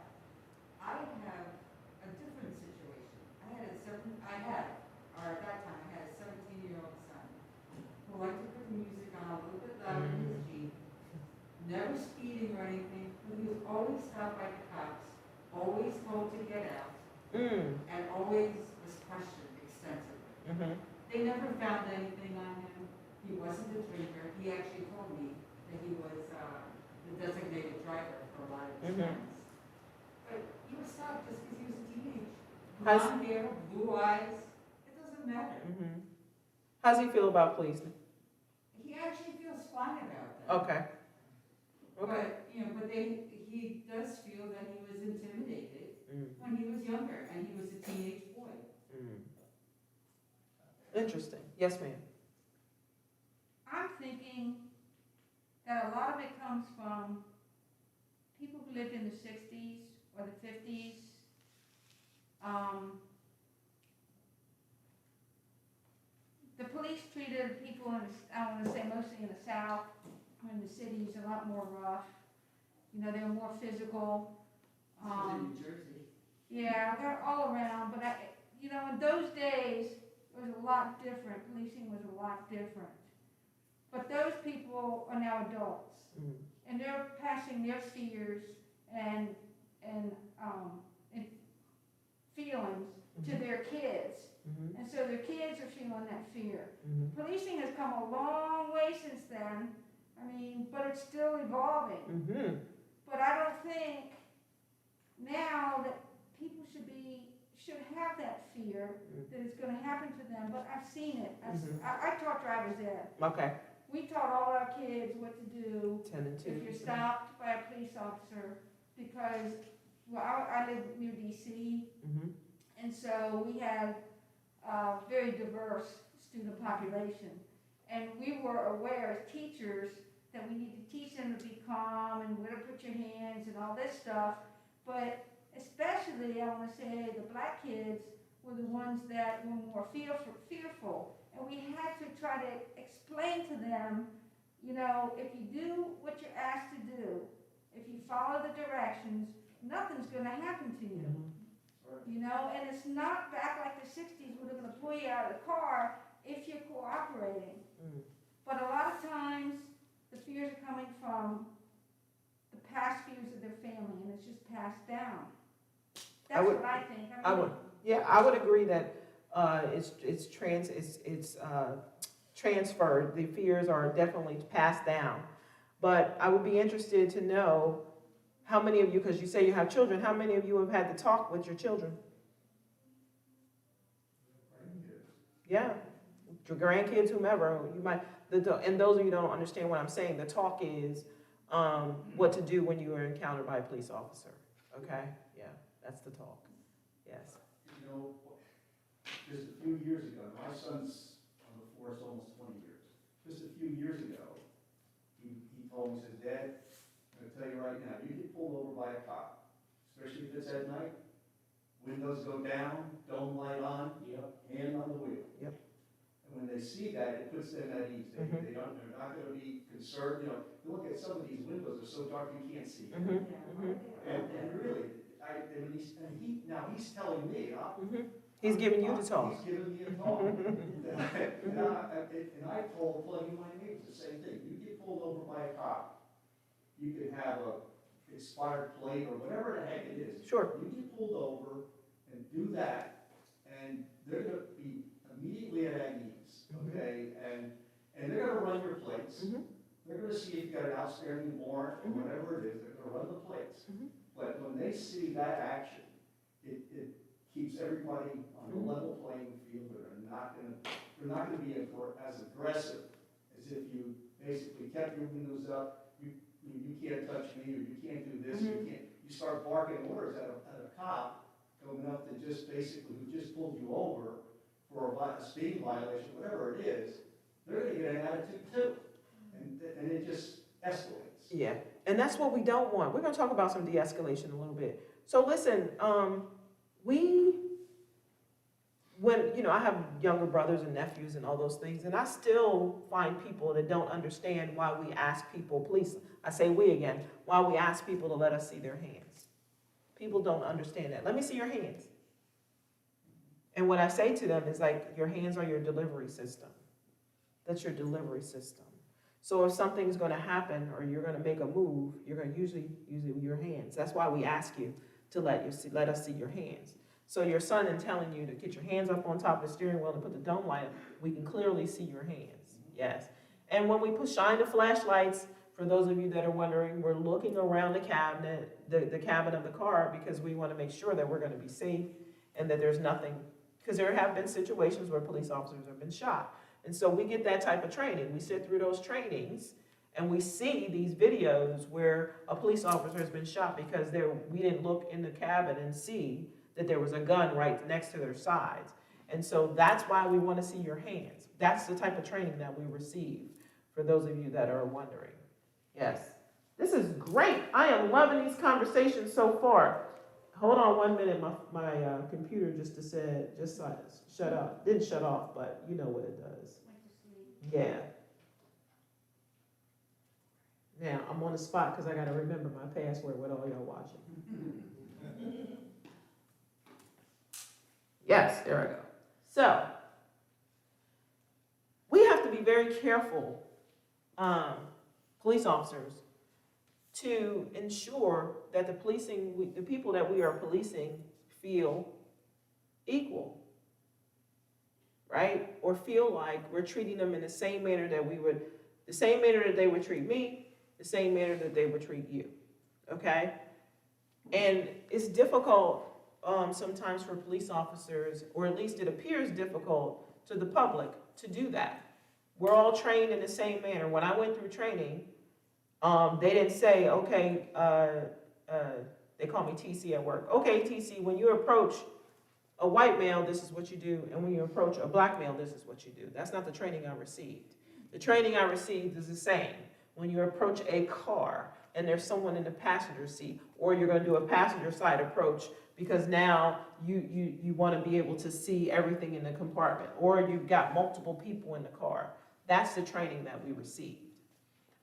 out by the cops, always told to get out, Mm. and always was questioned extensively. Mm-hmm. They never found anything on him. He wasn't a drinker. He actually told me that he was the designated driver for a lot of his Mhm. friends. But he was stopped just because he was a teenager. Has- Blonde hair, blue eyes, it doesn't matter. Mm-hmm. How's he feel about policing? He actually feels fine about that. Okay. Okay. But, he does feel that he was intimidated Mm. when he was younger and he was a teenage boy. Mm. Interesting. Yes, ma'am. I'm thinking that a lot of it comes from people who lived in the 60s or the 50s. The police treated people I want to say mostly in the South, or in the cities, a lot more rough. You know, they were more physical. This was in New Jersey. Yeah, they're all around, but in those days, it was a lot different. Policing was a lot different. But those people are now adults, Mm. and they're passing their fears and feelings to their kids, Mm-hmm. and so their kids are feeling that fear. Mm-hmm. Policing has come a long way since then. But it's still evolving. Mm-hmm. But I don't think now that people should have that fear that it's going to happen to them. But I've seen it. I taught driver's ed. Okay. We taught all our kids what to do 10 and 2. if you're stopped by a police officer, because I live near DC, Mm-hmm. and so we had a very diverse student population, and we were aware as teachers that we need to teach them to be calm and where to put your hands and all this stuff. But especially, I want to say, the black kids were the ones that were more fearful. And we had to try to explain to them, if you do what you're asked to do, if you follow the directions, nothing's going to happen to you. And it's not back like the 60s where they're going to pull you out of the car if you're cooperating. Mm. But a lot of times, the fears are coming from the past fears of their family, and it's just passed down. That's what I think. I would agree that it's transferred. The fears are definitely passed down. But I would be interested to know how many of you, because you say you have children, how many of you have had to talk with your children? Yeah, your grandkids, whomever. You might. And those of you who don't understand what I'm saying, the talk is what to do when you are encountered by a police officer. Okay? Yeah, that's the talk. Yes. Just a few years ago, my son's on the force almost 20 years. Just a few years ago, he told me, he says, Dad, I'm going to tell you right now, you get pulled over by a cop, especially if it's at night, windows go down, dome light on, hand on the wheel. Yep. And when they see that, it puts them at ease. They're not going to be concerned. You look at some of these windows, they're so dark you can't see. And really, he's telling me, He's giving you the talk. He's giving me a talk. and I told plenty of my neighbors the same thing. You get pulled over by a cop, you can have a expired plate or whatever the heck it is. Sure. You get pulled over and do that, and they're going to be immediately at ease, okay? And they're going to run your plates. They're going to see if you got an outstanding warrant or whatever it is. They're going to run the plates. But when they see that action, it keeps everybody on a level playing field. They're not going to be as aggressive as if you basically kept your windows up. You can't touch me, or you can't do this. You start barking orders at a cop coming up to just basically who just pulled you over for a speeding violation, whatever it is. They're going to get an attitude too, and it just escalates. Yeah, and that's what we don't want. We're going to talk about some de-escalation a little bit. So listen, I have younger brothers and nephews and all those things, and I still find people that don't understand why we ask people, police, I say we again, why we ask people to let us see their hands. People don't understand that. Let me see your hands. And what I say to them is like, your hands are your delivery system. That's your delivery system. So if something's gonna happen or you're gonna make a move, you're gonna usually use your hands. That's why we ask you to let us see your hands. So your son in telling you to get your hands up on top of the steering wheel and put the dome light up, we can clearly see your hands, yes. And when we shine the flashlights, for those of you that are wondering, we're looking around the cabinet, the cabin of the car, because we wanna make sure that we're gonna be safe and that there's nothing, because there have been situations where police officers have been shot. And so we get that type of training. We sit through those trainings and we see these videos where a police officer has been shot because we didn't look in the cabin and see that there was a gun right next to their sides. And so that's why we want to see your hands. That's the type of training that we receive, for those of you that are wondering. Yes. This is great. I am loving these conversations so far. Hold on 1 minute. My computer just shut up. Didn't shut off, but you know what it does. Yeah. Now, I'm on the spot because I got to remember my password with all y'all watching. Yes, there I go. So, we have to be very careful, police officers, to ensure that the people that we are policing feel equal, right? Or feel like we're treating them in the same manner that they would treat me, the same manner that they would treat you, okay? And it's difficult sometimes for police officers, or at least it appears difficult to the public to do that. We're all trained in the same manner. When I went through training, they didn't say, okay, they call me TC at work. Okay, TC, when you approach a white male, this is what you do, and when you approach a black male, this is what you do. That's not the training I received. The training I received is the same. When you approach a car and there's someone in the passenger seat, or you're going to do a passenger side approach because now you want to be able to see everything in the compartment, or you've got multiple people in the car. That's the training that we received.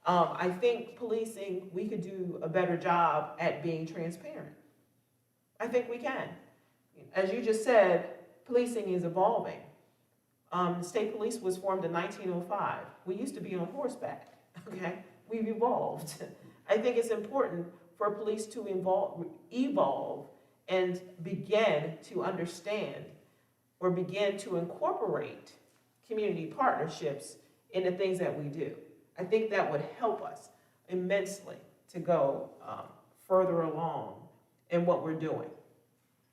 I think policing, we could do a better job at being transparent. I think we can. As you just said, policing is evolving. The state police was formed in 1905. We used to be on horseback, okay? We've evolved. I think it's important for police to evolve and begin to understand or begin to incorporate community partnerships in the things that we do. I think that would help us immensely to go further along in what we're doing,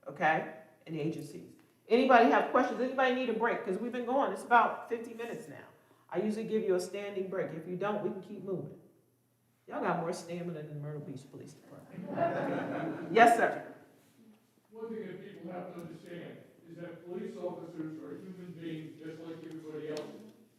okay, in the agencies. Anybody have questions? Anybody need a break? Because we've been going, it's about 50 minutes now. I usually give you a standing break. If you don't, we can keep moving. Y'all got more stamina than Myrtle Beach Police Department. Yes, sir. One thing that people have to understand is that police officers are human beings just like everybody else.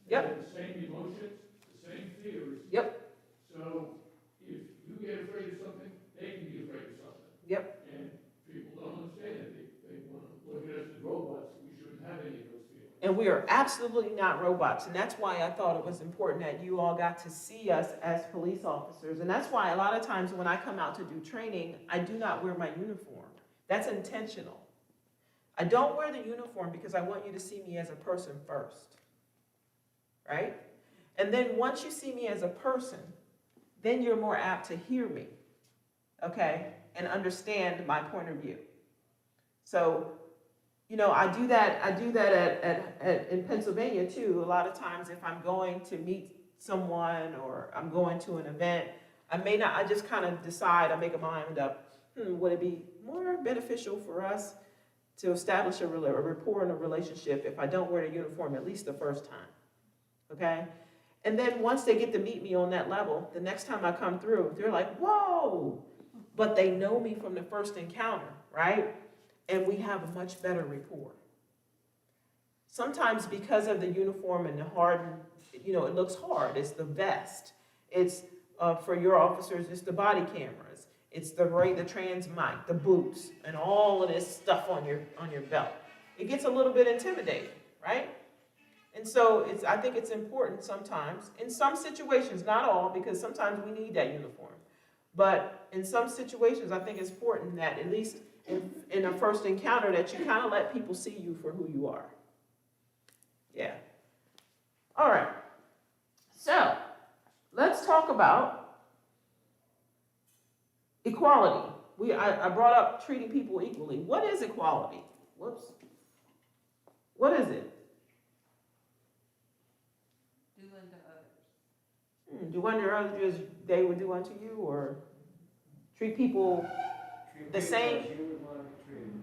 Yep. They have the same emotions, the same fears. Yep. So if you get afraid of something, they can be afraid of something. Yep. And people don't understand it. They want to look at us as robots. We shouldn't have any of those feelings. And we are absolutely not robots. And that's why I thought it was important that you all got to see us as police officers. And that's why a lot of times when I come out to do training, I do not wear my uniform. That's intentional. I don't wear the uniform because I want you to see me as a person first, right? And then once you see me as a person, then you're more apt to hear me, okay, and understand my point of view. So, you know, I do that in Pennsylvania too. A lot of times if I'm going to meet someone or I'm going to an event, I just kind of decide, I make a mind up, would it be more beneficial for us to establish a rapport and a relationship if I don't wear a uniform at least the first time, okay? And then once they get to meet me on that level, the next time I come through, they're like, whoa, but they know me from the first encounter, right? And we have a much better rapport. Sometimes because of the uniform and the hardened, you know, it looks hard. It's the vest. It's, for your officers, it's the body cameras. It's the trans mic, the boots, and all of this stuff on your belt. It gets a little bit intimidating, right? And so I think it's important sometimes, in some situations, not all, because sometimes we need that uniform. But in some situations, I think it's important that at least in a first encounter that you kind of let people see you for who you are. Yeah. All right. So let's talk about equality. I brought up treating people equally. What is equality? Whoops. What is it? Do unto others. Do unto others as they would do unto you, or treat people the same?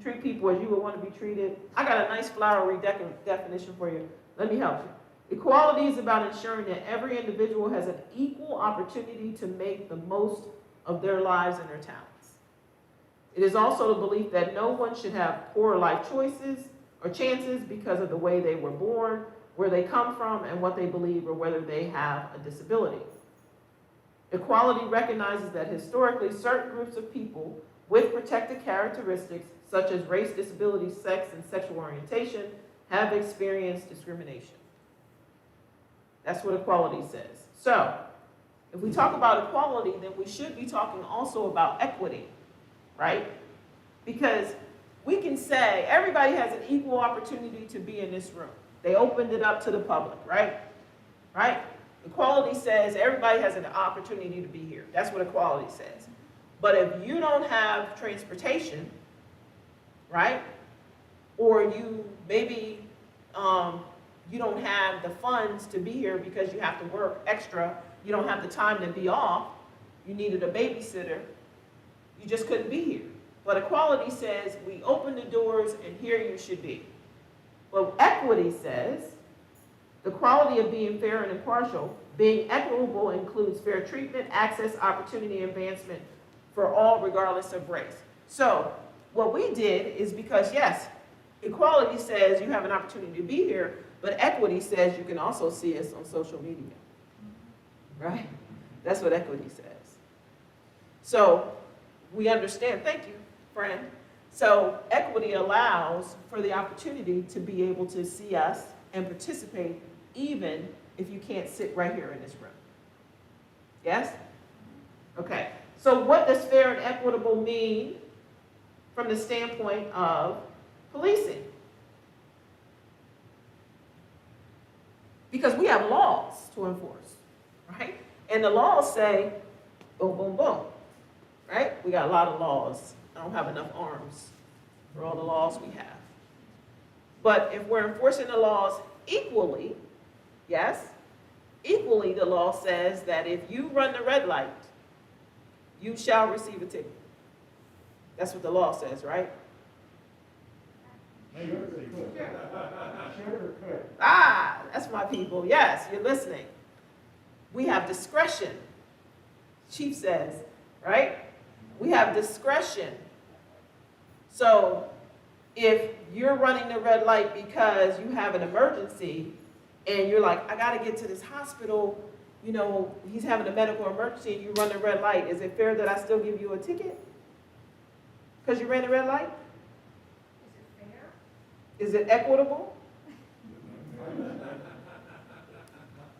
Treat people as you would want to be treated. I got a nice flowery definition for you. Let me help you. Equality is about ensuring that every individual has an equal opportunity to make the most of their lives and their talents. It is also the belief that no one should have poor life choices or chances because of the way they were born, where they come from, and what they believe, or whether they have a disability. Equality recognizes that historically certain groups of people with protected characteristics such as race, disability, sex, and sexual orientation have experienced discrimination. That's what equality says. So, if we talk about equality, then we should be talking also about equity, right? Because we can say everybody has an equal opportunity to be in this room. They opened it up to the public, right? Right? Equality says everybody has an opportunity to be here. That's what equality says. But if you don't have transportation, right? Or you maybe you don't have the funds to be here because you have to work extra, you don't have the time to be off, you needed a babysitter, you just couldn't be here. But equality says we open the doors and here you should be. Well, equity says the quality of being fair and impartial. Being equitable includes fair treatment, access, opportunity, advancement for all regardless of race. So what we did is because, yes, equality says you have an opportunity to be here, but equity says you can also see us on social media, right? That's what equity says. So we understand, thank you, friend. So equity allows for the opportunity to be able to see us and participate even if you can't sit right here in this room. Yes? Okay. So what does fair and equitable mean from the standpoint of policing? Because we have laws to enforce, right? And the laws say, boom, boom, boom, right? We got a lot of laws. I don't have enough arms for all the laws we have. But if we're enforcing the laws equally, yes, equally the law says that if you run the red light, you shall receive a ticket. That's what the law says, right? Ah, that's my people. Yes, you're listening. We have discretion. Chief says, right? We have discretion. So if you're running the red light because you have an emergency and you're like, I got to get to this hospital, you know, he's having a medical emergency and you run the red light, is it fair that I still give you a ticket? Because you ran the red light? Is it fair? Is it equitable?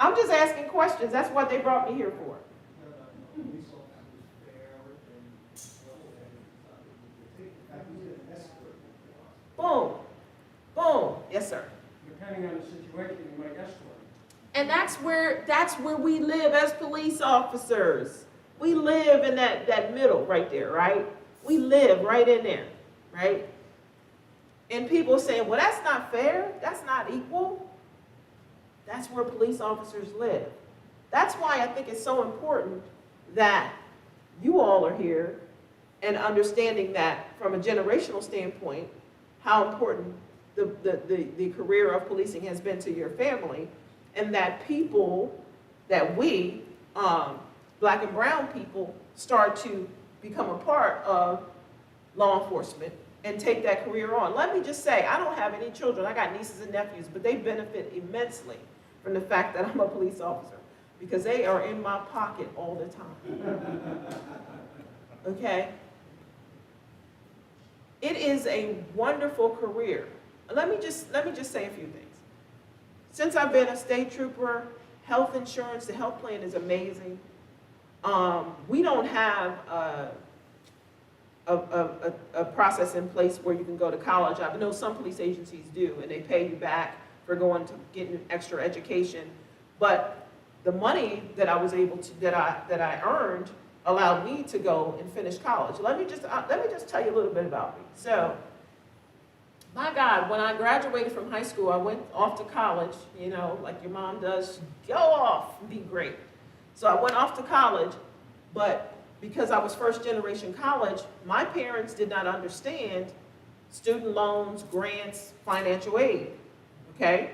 I'm just asking questions. That's what they brought me here for. Boom. Boom. Yes, sir. Depending on the situation, you might escort. And that's where we live as police officers. We live in that middle right there, right? We live right in there, right? And people saying, well, that's not fair. That's not equal. That's where police officers live. That's why I think it's so important that you all are here and understanding that from a generational standpoint, how important the career of policing has been to your family, and that people, that we, black and brown people, start to become a part of law enforcement and take that career on. Let me just say, I don't have any children. I got nieces and nephews, but they benefit immensely from the fact that I'm a police officer because they are in my pocket all the time. Okay? It is a wonderful career. Let me just say a few things. Since I've been a state trooper, health insurance, the health plan is amazing. We don't have a process in place where you can go to college. I know some police agencies do, and they pay you back for going to getting extra education. But the money that I was able to, that I earned allowed me to go and finish college. Let me just tell you a little bit about me. So, my God, when I graduated from high school, I went off to college, you know, like your mom does, go off and be great. So I went off to college, but because I was first generation college, my parents did not understand student loans, grants, financial aid, okay?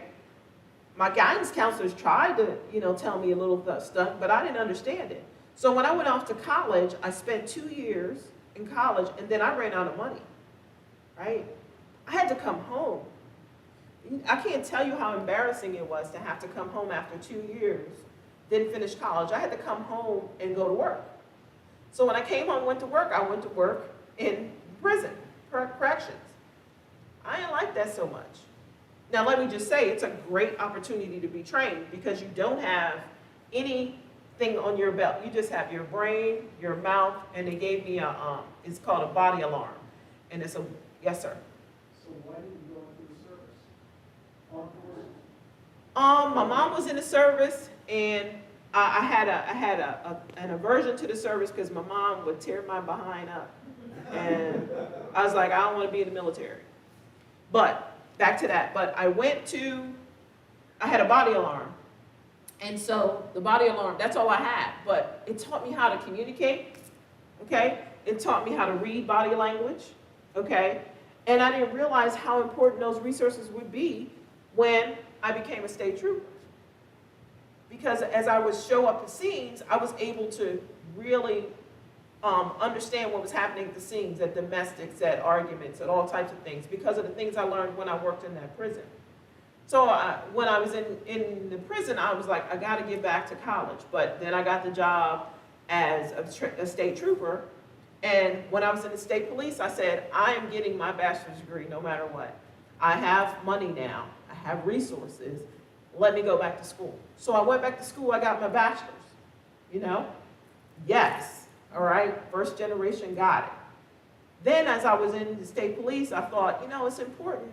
My guidance counselors tried to, you know, tell me a little stuff, but I didn't understand it. So when I went off to college, I spent 2 years in college, and then I ran out of money, right? I had to come home. I can't tell you how embarrassing it was to have to come home after 2 years, didn't finish college. I had to come home and go to work. So when I came home and went to work, I went to work in prison, corrections. I didn't like that so much. Now let me just say, it's a great opportunity to be trained because you don't have anything on your belt. You just have your brain, your mouth, and they gave me it's called a body alarm. And it's yes sir. So why didn't you go into the service? Armed forces? My mom was in the service, and I had an aversion to the service because my mom would tear my behind up, and I was like, I don't want to be in the military. But back to that. But I had a body alarm, and so the body alarm, that's all I had. But it taught me how to communicate. Okay, it taught me how to read body language. Okay. And I didn't realize how important those resources would be when I became a state trooper. Because as I would show up to scenes, I was able to really understand what was happening at the scenes, at domestics, at arguments, at all types of things, because of the things I learned when I worked in that prison. So when I was in the prison, I was like, I got to get back to college. But then I got the job as a state trooper. And when I was in the state police, I said, I am getting my bachelor's degree no matter what. I have money now. I have resources. Let me go back to school. So I went back to school. I got my bachelor's, you know? Yes. All right. First generation got it. Then as I was in the state police, I thought, you know, it's important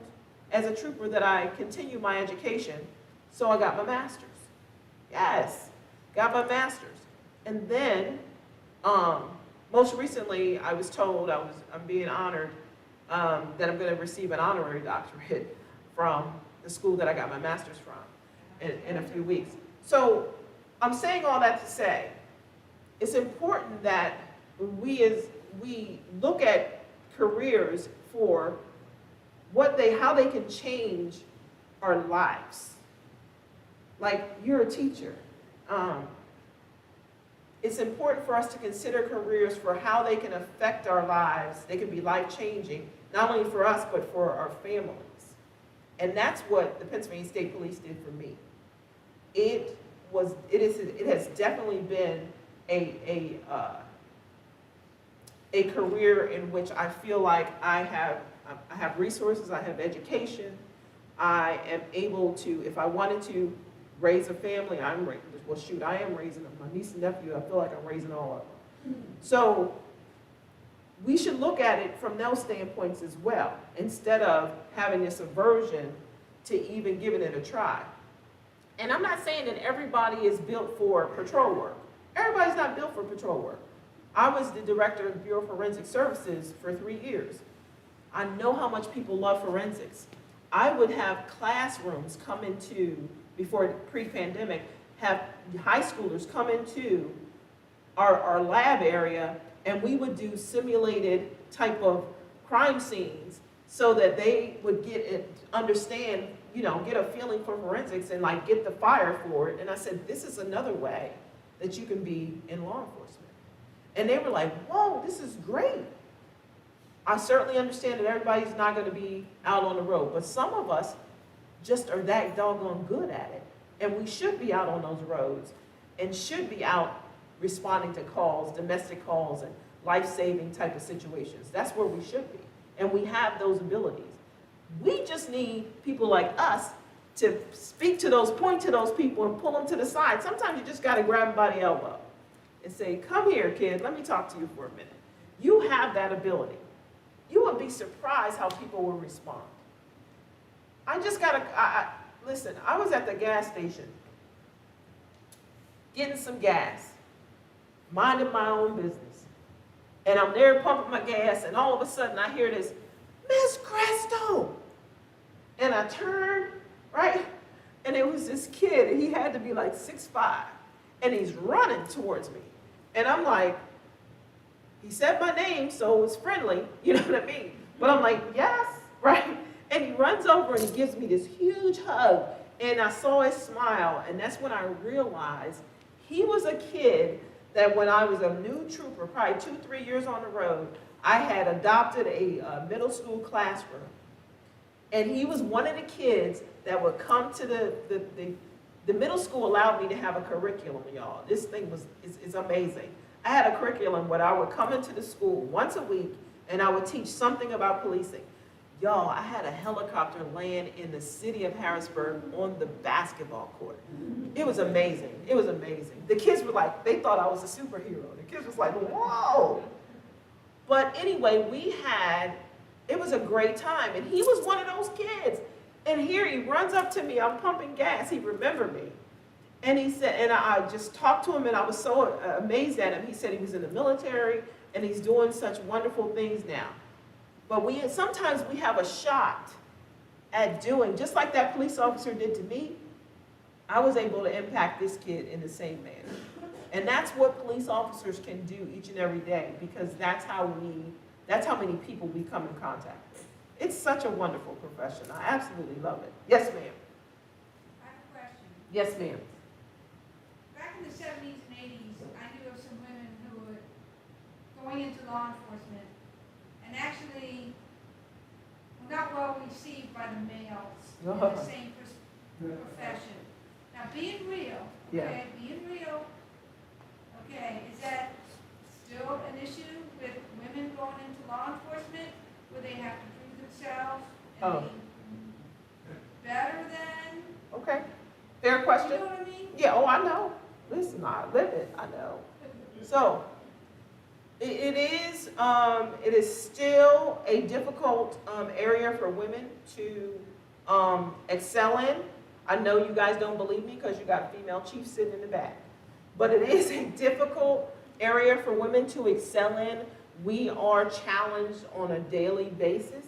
as a trooper that I continue my education. So I got my master's. Yes. Got my master's. And then, most recently, I was told I'm being honored that I'm going to receive an honorary doctorate from the school that I got my master's from in a few weeks. So I'm saying all that to say, it's important that we look at careers for how they can change our lives. Like, you're a teacher. It's important for us to consider careers for how they can affect our lives. They can be life-changing, not only for us, but for our families. And that's what the Pennsylvania State Police did for me. It has definitely been a career in which I feel like I have resources, I have education, I am able to, if I wanted to raise a family, I am raising them. My niece and nephew, I feel like I'm raising all of them. So we should look at it from those standpoints as well, instead of having this aversion to even giving it a try. And I'm not saying that everybody is built for patrol work. Everybody's not built for patrol work. I was the director of the Bureau of Forensic Services for 3 years. I know how much people love forensics. I would have classrooms come into, before pre-pandemic, have high schoolers come into our lab area, and we would do simulated type of crime scenes so that they would understand, get a feeling for forensics and like get the fire for it. And I said, this is another way that you can be in law enforcement. And they were like, whoa, this is great. I certainly understand that everybody's not going to be out on the road, but some of us just are that doggone good at it. And we should be out on those roads and should be out responding to calls, domestic calls, and life-saving type of situations. That's where we should be. And we have those abilities. We just need people like us to point to those people and pull them to the side. Sometimes you just got to grab them by the elbow and say, come here, kid, let me talk to you for a minute. You have that ability. You would be surprised how people will respond. Listen, I was at the gas station getting some gas, minding my own business. And I'm there pumping my gas, and all of a sudden I hear this, Miss Kristal. And I turn, right? And it was this kid, and he had to be like 6'5", and he's running towards me. And I'm like, he said my name, so it was friendly, you know what I mean? But I'm like, yes, right? And he runs over and he gives me this huge hug. And I saw his smile, and that's when I realized he was a kid that when I was a new trooper, probably 2-3 years on the road, I had adopted a middle school classroom. And he was one of the kids that would come to the middle school allowed me to have a curriculum, y'all. This thing is amazing. I had a curriculum where I would come into the school once a week and I would teach something about policing. Y'all, I had a helicopter land in the city of Harrisburg on the basketball court. It was amazing. It was amazing. The kids were like, they thought I was a superhero. The kids was like, whoa. But anyway, it was a great time. And he was one of those kids. And here he runs up to me. I'm pumping gas. He remembered me. And he said, and I just talked to him, and I was so amazed at him. He said he was in the military, and he's doing such wonderful things now. But sometimes we have a shot at doing, just like that police officer did to me, I was able to impact this kid in the same manner. And that's what police officers can do each and every day, because that's how many people we come in contact with. It's such a wonderful profession. I absolutely love it. Yes, ma'am. I have a question. Yes, ma'am. Back in the 70s and 80s, I knew of some women who were going into law enforcement and actually were not well received by the males in the same profession. Now, being real, okay, is that still an issue with women going into law enforcement, where they have to prove themselves and be better than? Okay. Fair question. You know what I mean? Yeah, oh, I know. Listen, I live it, I know. So, it is still a difficult area for women to excel in. I know you guys don't believe me because you got a female chief sitting in the back. But it is a difficult area for women to excel in. We are challenged on a daily basis.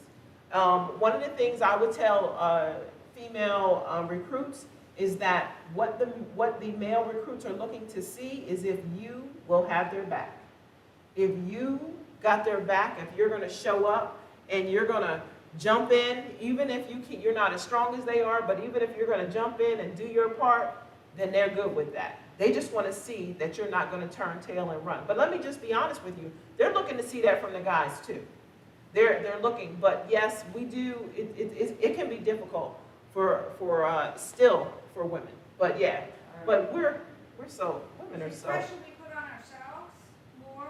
One of the things I would tell female recruits is that what the male recruits are looking to see is if you will have their back. If you got their back, if you're going to show up and you're going to jump in, even if you're not as strong as they are, but even if you're going to jump in and do your part, then they're good with that. They just want to see that you're not going to turn tail and run. But let me just be honest with you. They're looking to see that from the guys too. They're looking, but yes, we do. It can be difficult still for women. But yeah, but women are so. Pressure we put on ourselves more?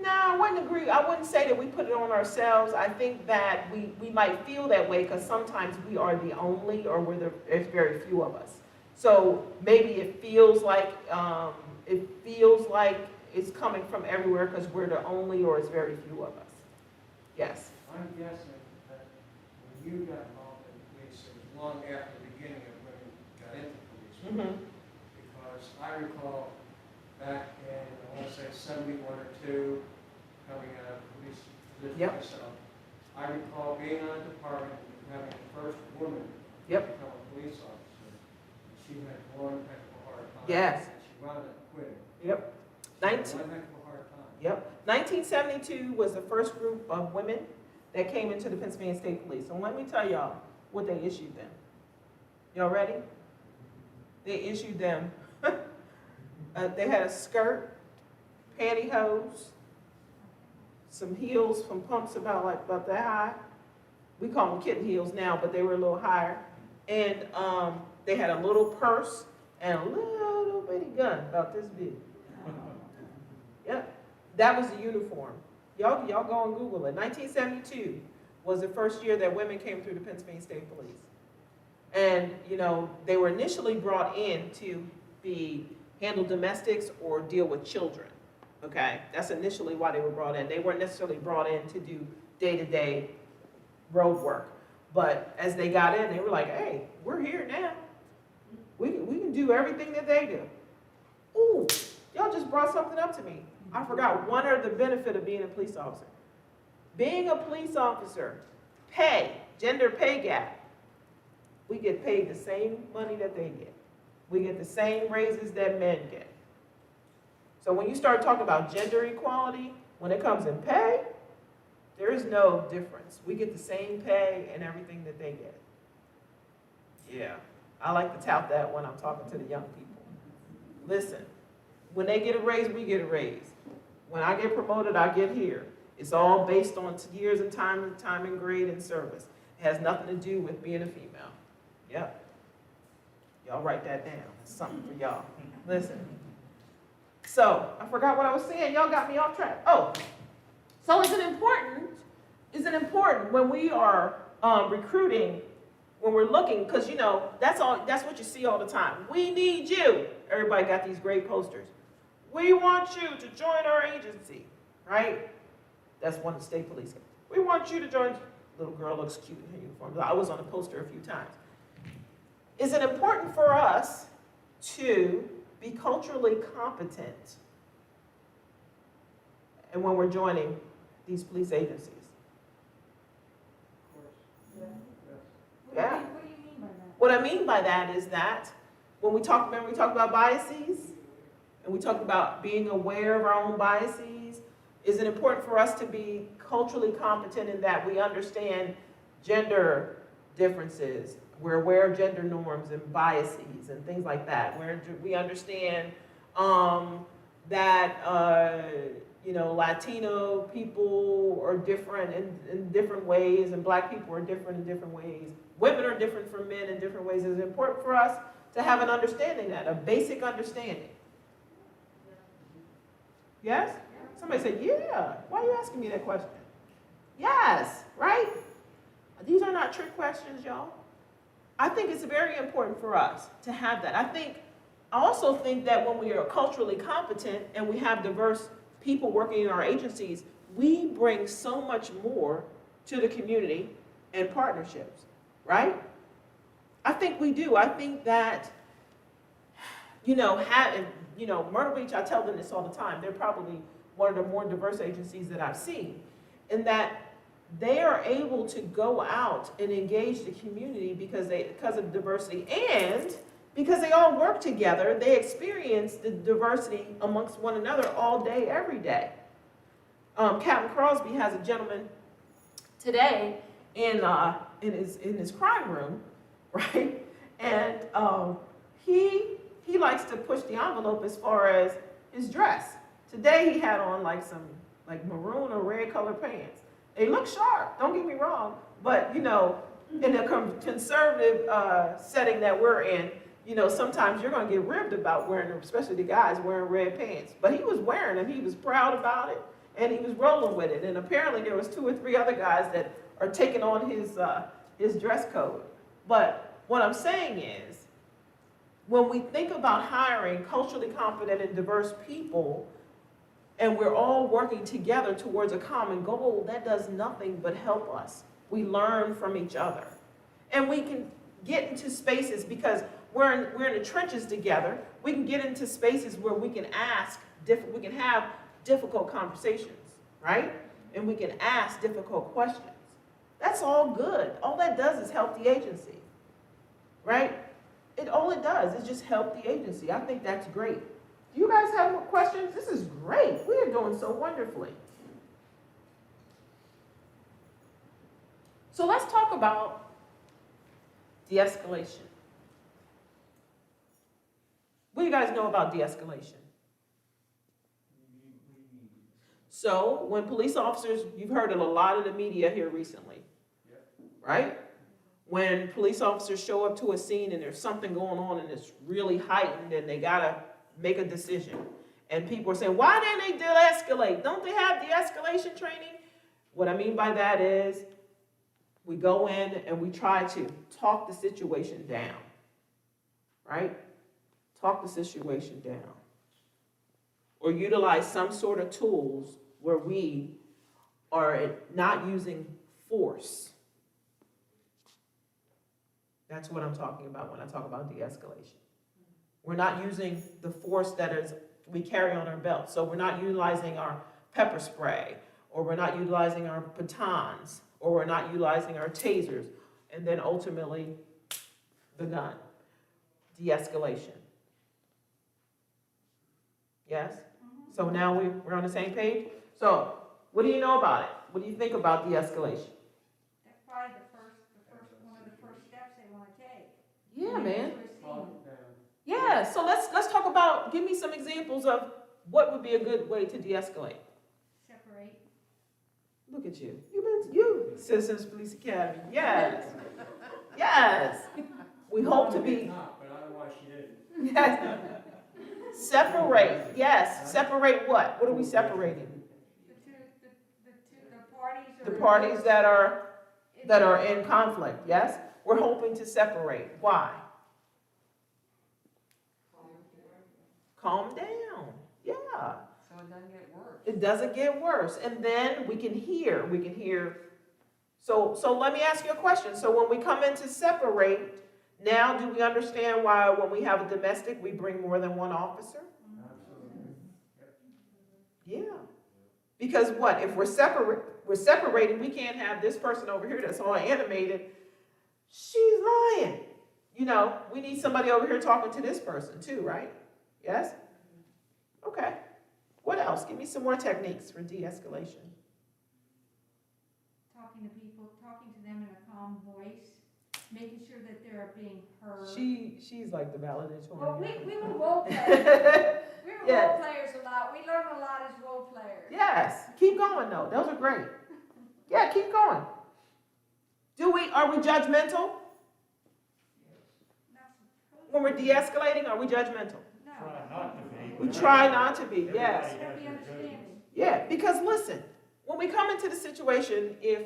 No, I wouldn't agree. I wouldn't say that we put it on ourselves. I think that we might feel that way because sometimes we are the only, or there's very few of us. So maybe it feels like it's coming from everywhere because we're the only, or it's very few of us. Yes. I'm guessing that when you got involved in police, it was long after the beginning of when you got into police. Mm-hmm. Because I recall back in, I want to say 71 or 2, coming out of police position Yep. myself. I recall being on a department and having the first woman Yep. become a police officer. She had one heck of a hard time. Yes. She wound up quitting. Yep. One heck of a hard time. Yep. 1972 was the first group of women that came into the Pennsylvania State Police. So let me tell y'all what they issued them. Y'all ready? They issued them, they had a skirt, pantyhose, some heels from pumps about that high. We call them kitten heels now, but they were a little higher. And they had a little purse and a little bitty gun about this big. Yep, that was the uniform. Y'all go and Google it. 1972 was the first year that women came through the Pennsylvania State Police. And, they were initially brought in to handle domestics or deal with children, okay? That's initially why they were brought in. They weren't necessarily brought in to do day-to-day road work. But as they got in, they were like, hey, we're here now. We can do everything that they do. Ooh, y'all just brought something up to me. I forgot one other benefit of being a police officer. Being a police officer, gender pay gap. We get paid the same money that they get. We get the same raises that men get. So when you start talking about gender equality, when it comes in pay, there is no difference. We get the same pay and everything that they get. Yeah, I like to tout that when I'm talking to the young people. Listen, when they get a raise, we get a raise. When I get promoted, I get here. It's all based on years and time and grade and service. It has nothing to do with being a female. Yep. Y'all write that down. That's something for y'all. Listen. So, I forgot what I was saying. Y'all got me off track. Oh, so is it important when we are recruiting, when we're looking, because that's what you see all the time. We need you. Everybody got these great posters. We want you to join our agency, right? That's one of the state police. We want you to join. Little girl looks cute in her uniform. I was on a poster a few times. Is it important for us to be culturally competent and when we're joining these police agencies? Yeah. What do you mean by that? What I mean by that is that when we talk about biases, and we talk about being aware of our own biases, is it important for us to be culturally competent in that we understand gender differences, we're aware of gender norms and biases and things like that, where we understand that Latino people are different in different ways, and black people are different in different ways. Women are different from men in different ways. It's important for us to have an understanding that, a basic understanding. Yes? Somebody said, yeah. Why are you asking me that question? Yes, right? These are not trick questions, y'all. I think it's very important for us to have that. I also think that when we are culturally competent and we have diverse people working in our agencies, we bring so much more to the community and partnerships, right? I think we do. I think that, Myrtle Beach, I tell them this all the time, they're probably one of the more diverse agencies that I've seen, in that they are able to go out and engage the community because of diversity, and because they all work together, they experience the diversity amongst one another all day, every day. Captain Crosby has a gentleman today in his crime room, right? And he likes to push the envelope as far as his dress. Today he had on some maroon or red colored pants. They look sharp, don't get me wrong, but in the conservative setting that we're in, sometimes you're gonna get ribbed about wearing them, especially the guys wearing red pants. But he was wearing them, he was proud about it, and he was rolling with it. And apparently there was 2 or 3 other guys that are taking on his dress code. But what I'm saying is, when we think about hiring culturally competent and diverse people, and we're all working together towards a common goal, that does nothing but help us. We learn from each other. And we can get into spaces, because we're in the trenches together, we can get into spaces where we can we can have difficult conversations, right? And we can ask difficult questions. That's all good. All that does is help the agency, right? All it does is just help the agency. I think that's great. Do you guys have more questions? This is great. We are doing so wonderfully. So let's talk about de-escalation. What do you guys know about de-escalation? So when police officers, you've heard in a lot of the media here recently, right? When police officers show up to a scene and there's something going on and it's really heightened and they gotta make a decision. And people are saying, why didn't they de-escalate? Don't they have de-escalation training? What I mean by that is, we go in and we try to talk the situation down, right? Talk the situation down. Or utilize some sort of tools where we are not using force. That's what I'm talking about when I talk about de-escalation. We're not using the force we carry on our belt. So we're not utilizing our pepper spray, or we're not utilizing our batons, or we're not utilizing our tasers, and then ultimately the gun. De-escalation. Yes? So now we're on the same page? So what do you know about it? What do you think about de-escalation? That's probably one of the first steps they want to take. Yeah, man. Calm it down. Yeah, so let's talk about, give me some examples of what would be a good way to de-escalate. Separate. Look at you. You, Citizens Police Academy. Yes. Yes. We hope to be. Not, but otherwise she didn't. Yes. Separate. Yes. Separate what? What are we separating? The parties. The parties that are in conflict. Yes. We're hoping to separate. Why? Calm down. Yeah. So it doesn't get worse. It doesn't get worse. And then we can hear. So let me ask you a question. So when we come in to separate, now do we understand why when we have a domestic, we bring more than one officer? Absolutely. Yeah. Because what? If we're separating, we can't have this person over here that's all animated. She's lying. You know, we need somebody over here talking to this person too, right? Yes? Okay. What else? Give me some more techniques for de-escalation. Talking to people, talking to them in a calm voice, making sure that they're being heard. She's like the valedictorian. Well, we were role players. We were Yes. role players a lot. We learned a lot as role players. Yes. Keep going though. Those are great. Yeah, keep going. Are we judgmental? Not supposed When we're de-escalating, are we judgmental? No. Try not to be. We try not to be, yes. It's gotta be understanding. Yeah, because listen, when we come into the situation, if,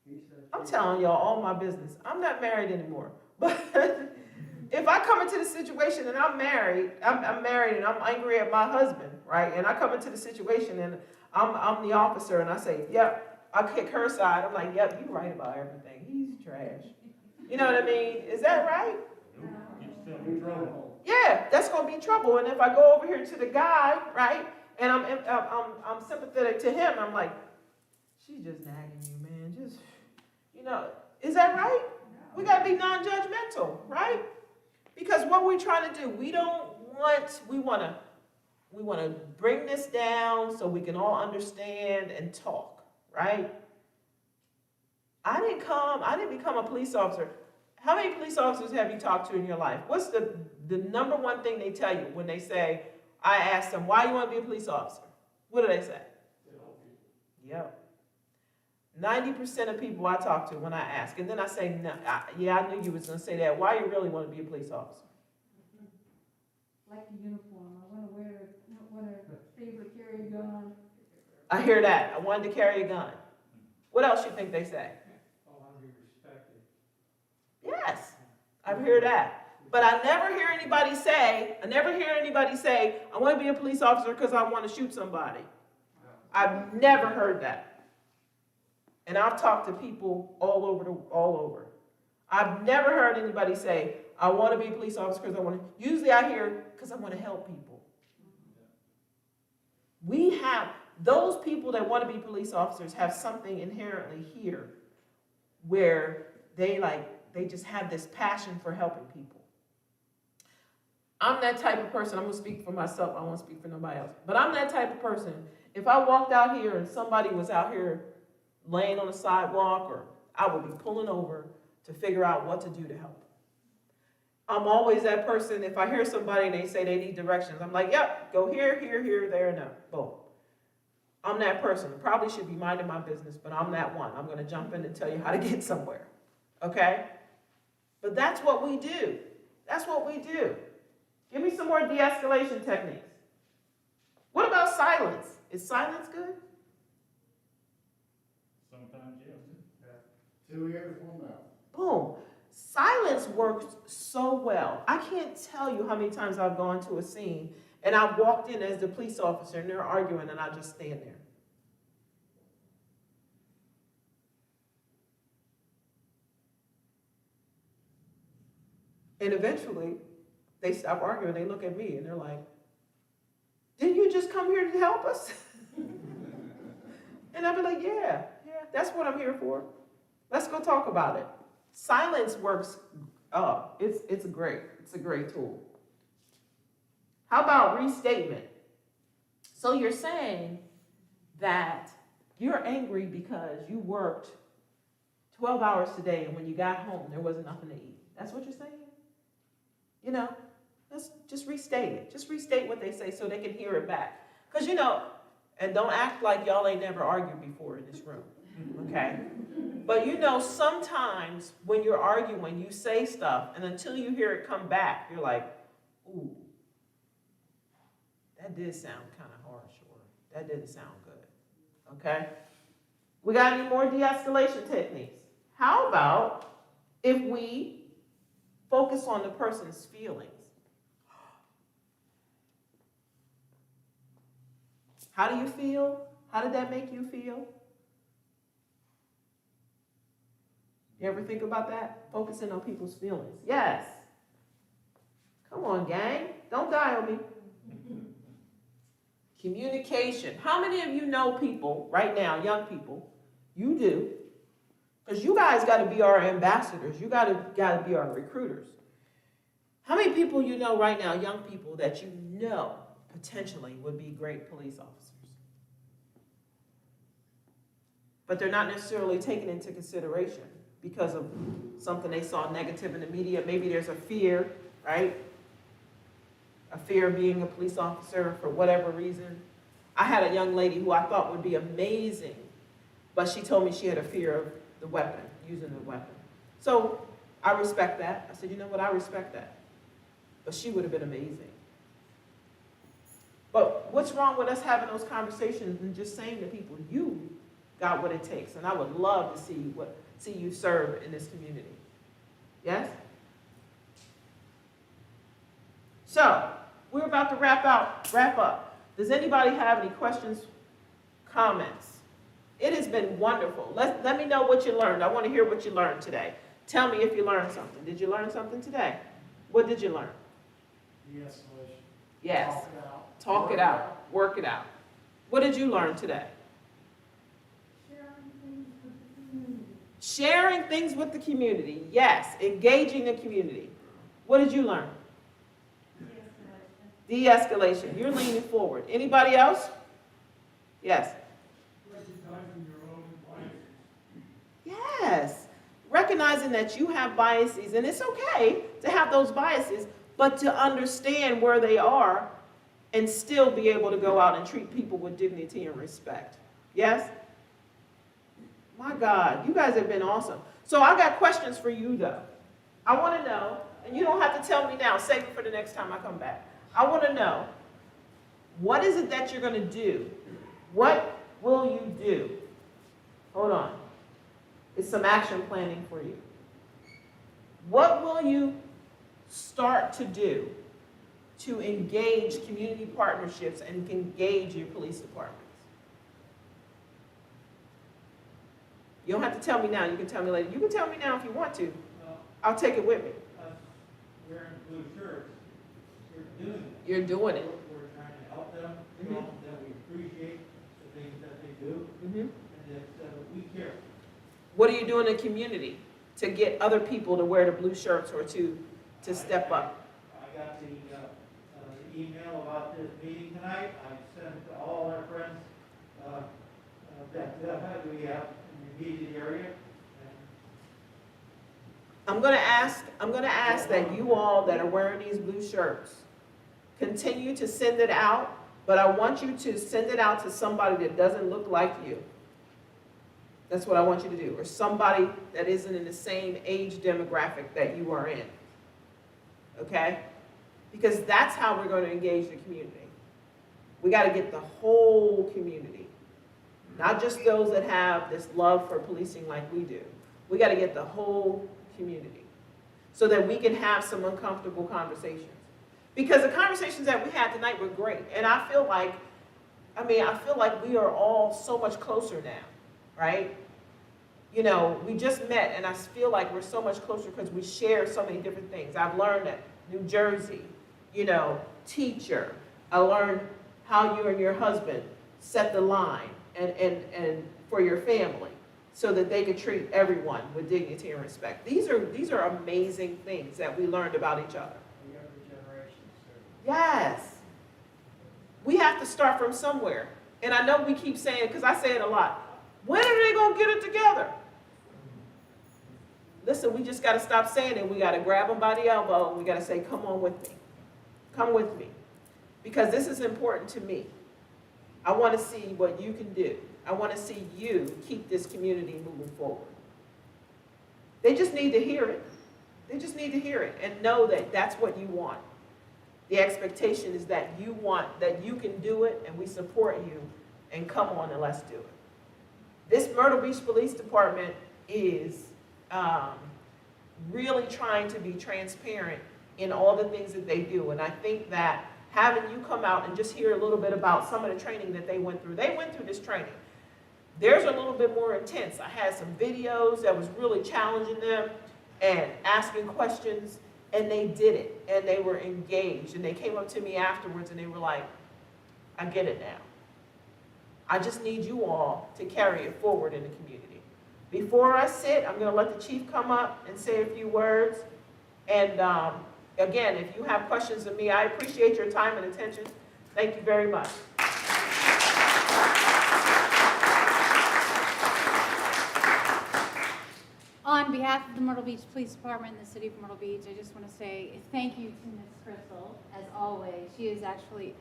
He said. I'm telling y'all all my business, I'm not married anymore, but if I come into the situation and I'm married and I'm angry at my husband, right, and I come into the situation and I'm the officer and I say, yep, I kick her side, I'm like, yep, you're right about everything, he's trash. You know what I mean? Is that right? You're still in trouble. Yeah, that's gonna be trouble. And if I go over here to the guy, right, and I'm sympathetic to him, I'm like, she's just nagging you, man. Just, you know, is that right? We gotta be non-judgmental, right? Because what we're trying to do, we wanna bring this down so we can all understand and talk, right? I didn't become a police officer. How many police officers have you talked to in your life? What's the number one thing they tell you when they say, I ask them, why you want to be a police officer? What do they say? Yep. 90% of people I talk to when I ask, and then I say, no, yeah, I knew you was going to say that. Why you really want to be a police officer? Like the uniform. I want to be able to carry a gun. I hear that. I wanted to carry a gun. What else you think they say? I want to be respected. Yes, I hear that. But I never hear anybody say, I want to be a police officer because I want to shoot somebody. I've never heard that. And I've talked to people all over. I've never heard anybody say, I want to be a police officer because I want to. Usually I hear, because I want to help people. We have, those people that want to be police officers have something inherently here where they just have this passion for helping people. I'm that type of person, I'm going to speak for myself, I won't speak for nobody else, but I'm that type of person. If I walked out here and somebody was out here laying on the sidewalk, or I would be pulling over to figure out what to do to help. I'm always that person, if I hear somebody and they say they need directions, I'm like, yep, go here, there, and there, boom. I'm that person. Probably should be minding my business, but I'm that one. I'm going to jump in and tell you how to get somewhere, okay? But that's what we do. That's what we do. Give me some more de-escalation techniques. What about silence? Is silence good? Sometimes, yes. Two ears, one mouth. Boom. Silence works so well. I can't tell you how many times I've gone to a scene and I've walked in as the police officer and they're arguing and I just stand there. And eventually, they stop arguing, they look at me and they're like, didn't you just come here to help us? And I'll be like, yeah, that's what I'm here for. Let's go talk about it. Silence works. It's a great tool. How about restatement? So you're saying that you're angry because you worked 12 hours today and when you got home, there wasn't nothing to eat. That's what you're saying? You know, let's just restate it. Just restate what they say so they can hear it back. Because, and don't act like y'all ain't never argued before in this room, okay? But sometimes when you're arguing, you say stuff, and until you hear it come back, you're like, ooh, that did sound kind of harsh, or that didn't sound good, okay? We got any more de-escalation techniques? How about if we focus on the person's feelings? How do you feel? How did that make you feel? You ever think about that? Focusing on people's feelings. Yes. Come on, gang. Don't die on me. Communication. How many of you know people right now, young people? You do. Because you guys got to be our ambassadors. You got to be our recruiters. How many people you know right now, young people, that you know potentially would be great police officers? But they're not necessarily taken into consideration because of something they saw negative in the media. Maybe there's a fear, right? A fear of being a police officer for whatever reason. I had a young lady who I thought would be amazing, but she told me she had a fear of the weapon, using the weapon. So I respect that. I said, you know what, I respect that. But she would have been amazing. But what's wrong with us having those conversations and just saying to people, you got what it takes, and I would love to see you serve in this community. Yes? So, we're about to wrap up. Does anybody have any questions, comments? It has been wonderful. Let me know what you learned. I want to hear what you learned today. Tell me if you learned something. Did you learn something today? What did you learn? De-escalation. Yes. Talk it out. Talk it out. Work it out. What did you learn today? Sharing things with the community. Yes. Engaging the community. What did you learn? De-escalation. You're leaning forward. Anybody else? Yes. Recognizing your own biases. Yes. Recognizing that you have biases, and it's okay to have those biases, but to understand where they are and still be able to go out and treat people with dignity and respect. Yes? My God, you guys have been awesome. So I got questions for you, though. I want to know, and you don't have to tell me now. Save it for the next time I come back. I want to know, what is it that you're going to do? What will you do? Hold on. It's some action planning for you. What will you start to do to engage community partnerships and engage your police departments? You don't have to tell me now. You can tell me later. You can tell me now if you want to. Well, I'll take it with me. us wearing blue shirts, we're doing it. You're doing it. We're trying to help them, show them that we appreciate the things that they do, Mm-hmm. and that we care. What are you doing in the community to get other people to wear the blue shirts or to step up? I got the email about this meeting tonight. I sent it to all our friends that we have in the immediate area. I'm going to ask that you all that are wearing these blue shirts continue to send it out, but I want you to send it out to somebody that doesn't look like you. That's what I want you to do, or somebody that isn't in the same age demographic that you are in. Okay? Because that's how we're going to engage the community. We got to get the whole community, not just those that have this love for policing like we do. We got to get the whole community so that we can have some uncomfortable conversations. Because the conversations that we had tonight were great, and I feel like we are all so much closer now. Right? You know, we just met, and I feel like we're so much closer because we share so many different things. I've learned that New Jersey, teacher. I learned how you and your husband set the line and for your family so that they could treat everyone with dignity and respect. These are amazing things that we learned about each other. The younger generations, too. Yes. We have to start from somewhere. And I know we keep saying, because I say it a lot, when are they going to get it together? Listen, we just got to stop saying it. We got to grab them by the elbow and we got to say, come on with me. Come with me. Because this is important to me. I want to see what you can do. I want to see you keep this community moving forward. They just need to hear it. They just need to hear it and know that that's what you want. The expectation is that you want, that you can do it, and we support you, and come on and let's do it. This Myrtle Beach Police Department is really trying to be transparent in all the things that they do, and I think that having you come out and just hear a little bit about some of the training that they went through. They went through this training. Theirs are a little bit more intense. I had some videos that was really challenging them and asking questions, and they did it, and they were engaged, and they came up to me afterwards, and they were like, I get it now. I just need you all to carry it forward in the community. Before I sit, I'm going to let the chief come up and say a few words, and again, if you have questions of me, I appreciate your time and attention. Thank you very much. On behalf of the Myrtle Beach Police Department and the City of Myrtle Beach, I just want to say thank you to Ms. Kristal, as always. She is actually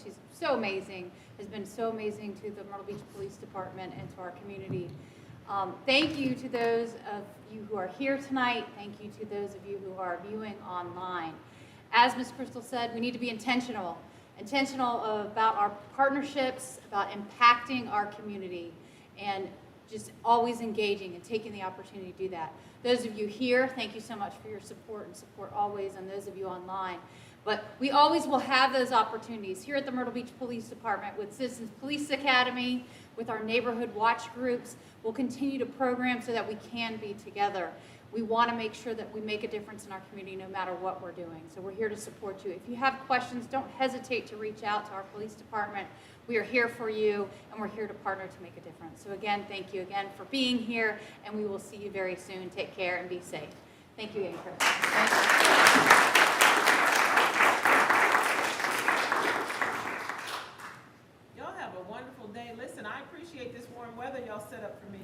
she's so amazing, has been so amazing to the Myrtle Beach Police Department and to our community. Thank you to those of you who are here tonight. Thank you to those of you who are viewing online. As Ms. Kristal said, we need to be intentional about our partnerships, about impacting our community, and just always engaging and taking the opportunity to do that. Those of you here, thank you so much for your support and support always, and those of you online. But we always will have those opportunities here at the Myrtle Beach Police Department with Citizens Police Academy, with our neighborhood watch groups. We'll continue to program so that we can be together. We want to make sure that we make a difference in our community no matter what we're doing. So we're here to support you. If you have questions, don't hesitate to reach out to our police department. We are here for you, and we're here to partner to make a difference. So again, thank you again for being here, and we will see you very soon. Take care and be safe. Thank you again, Chris. Y'all have a wonderful day. Listen, I appreciate this warm weather y'all set up for me.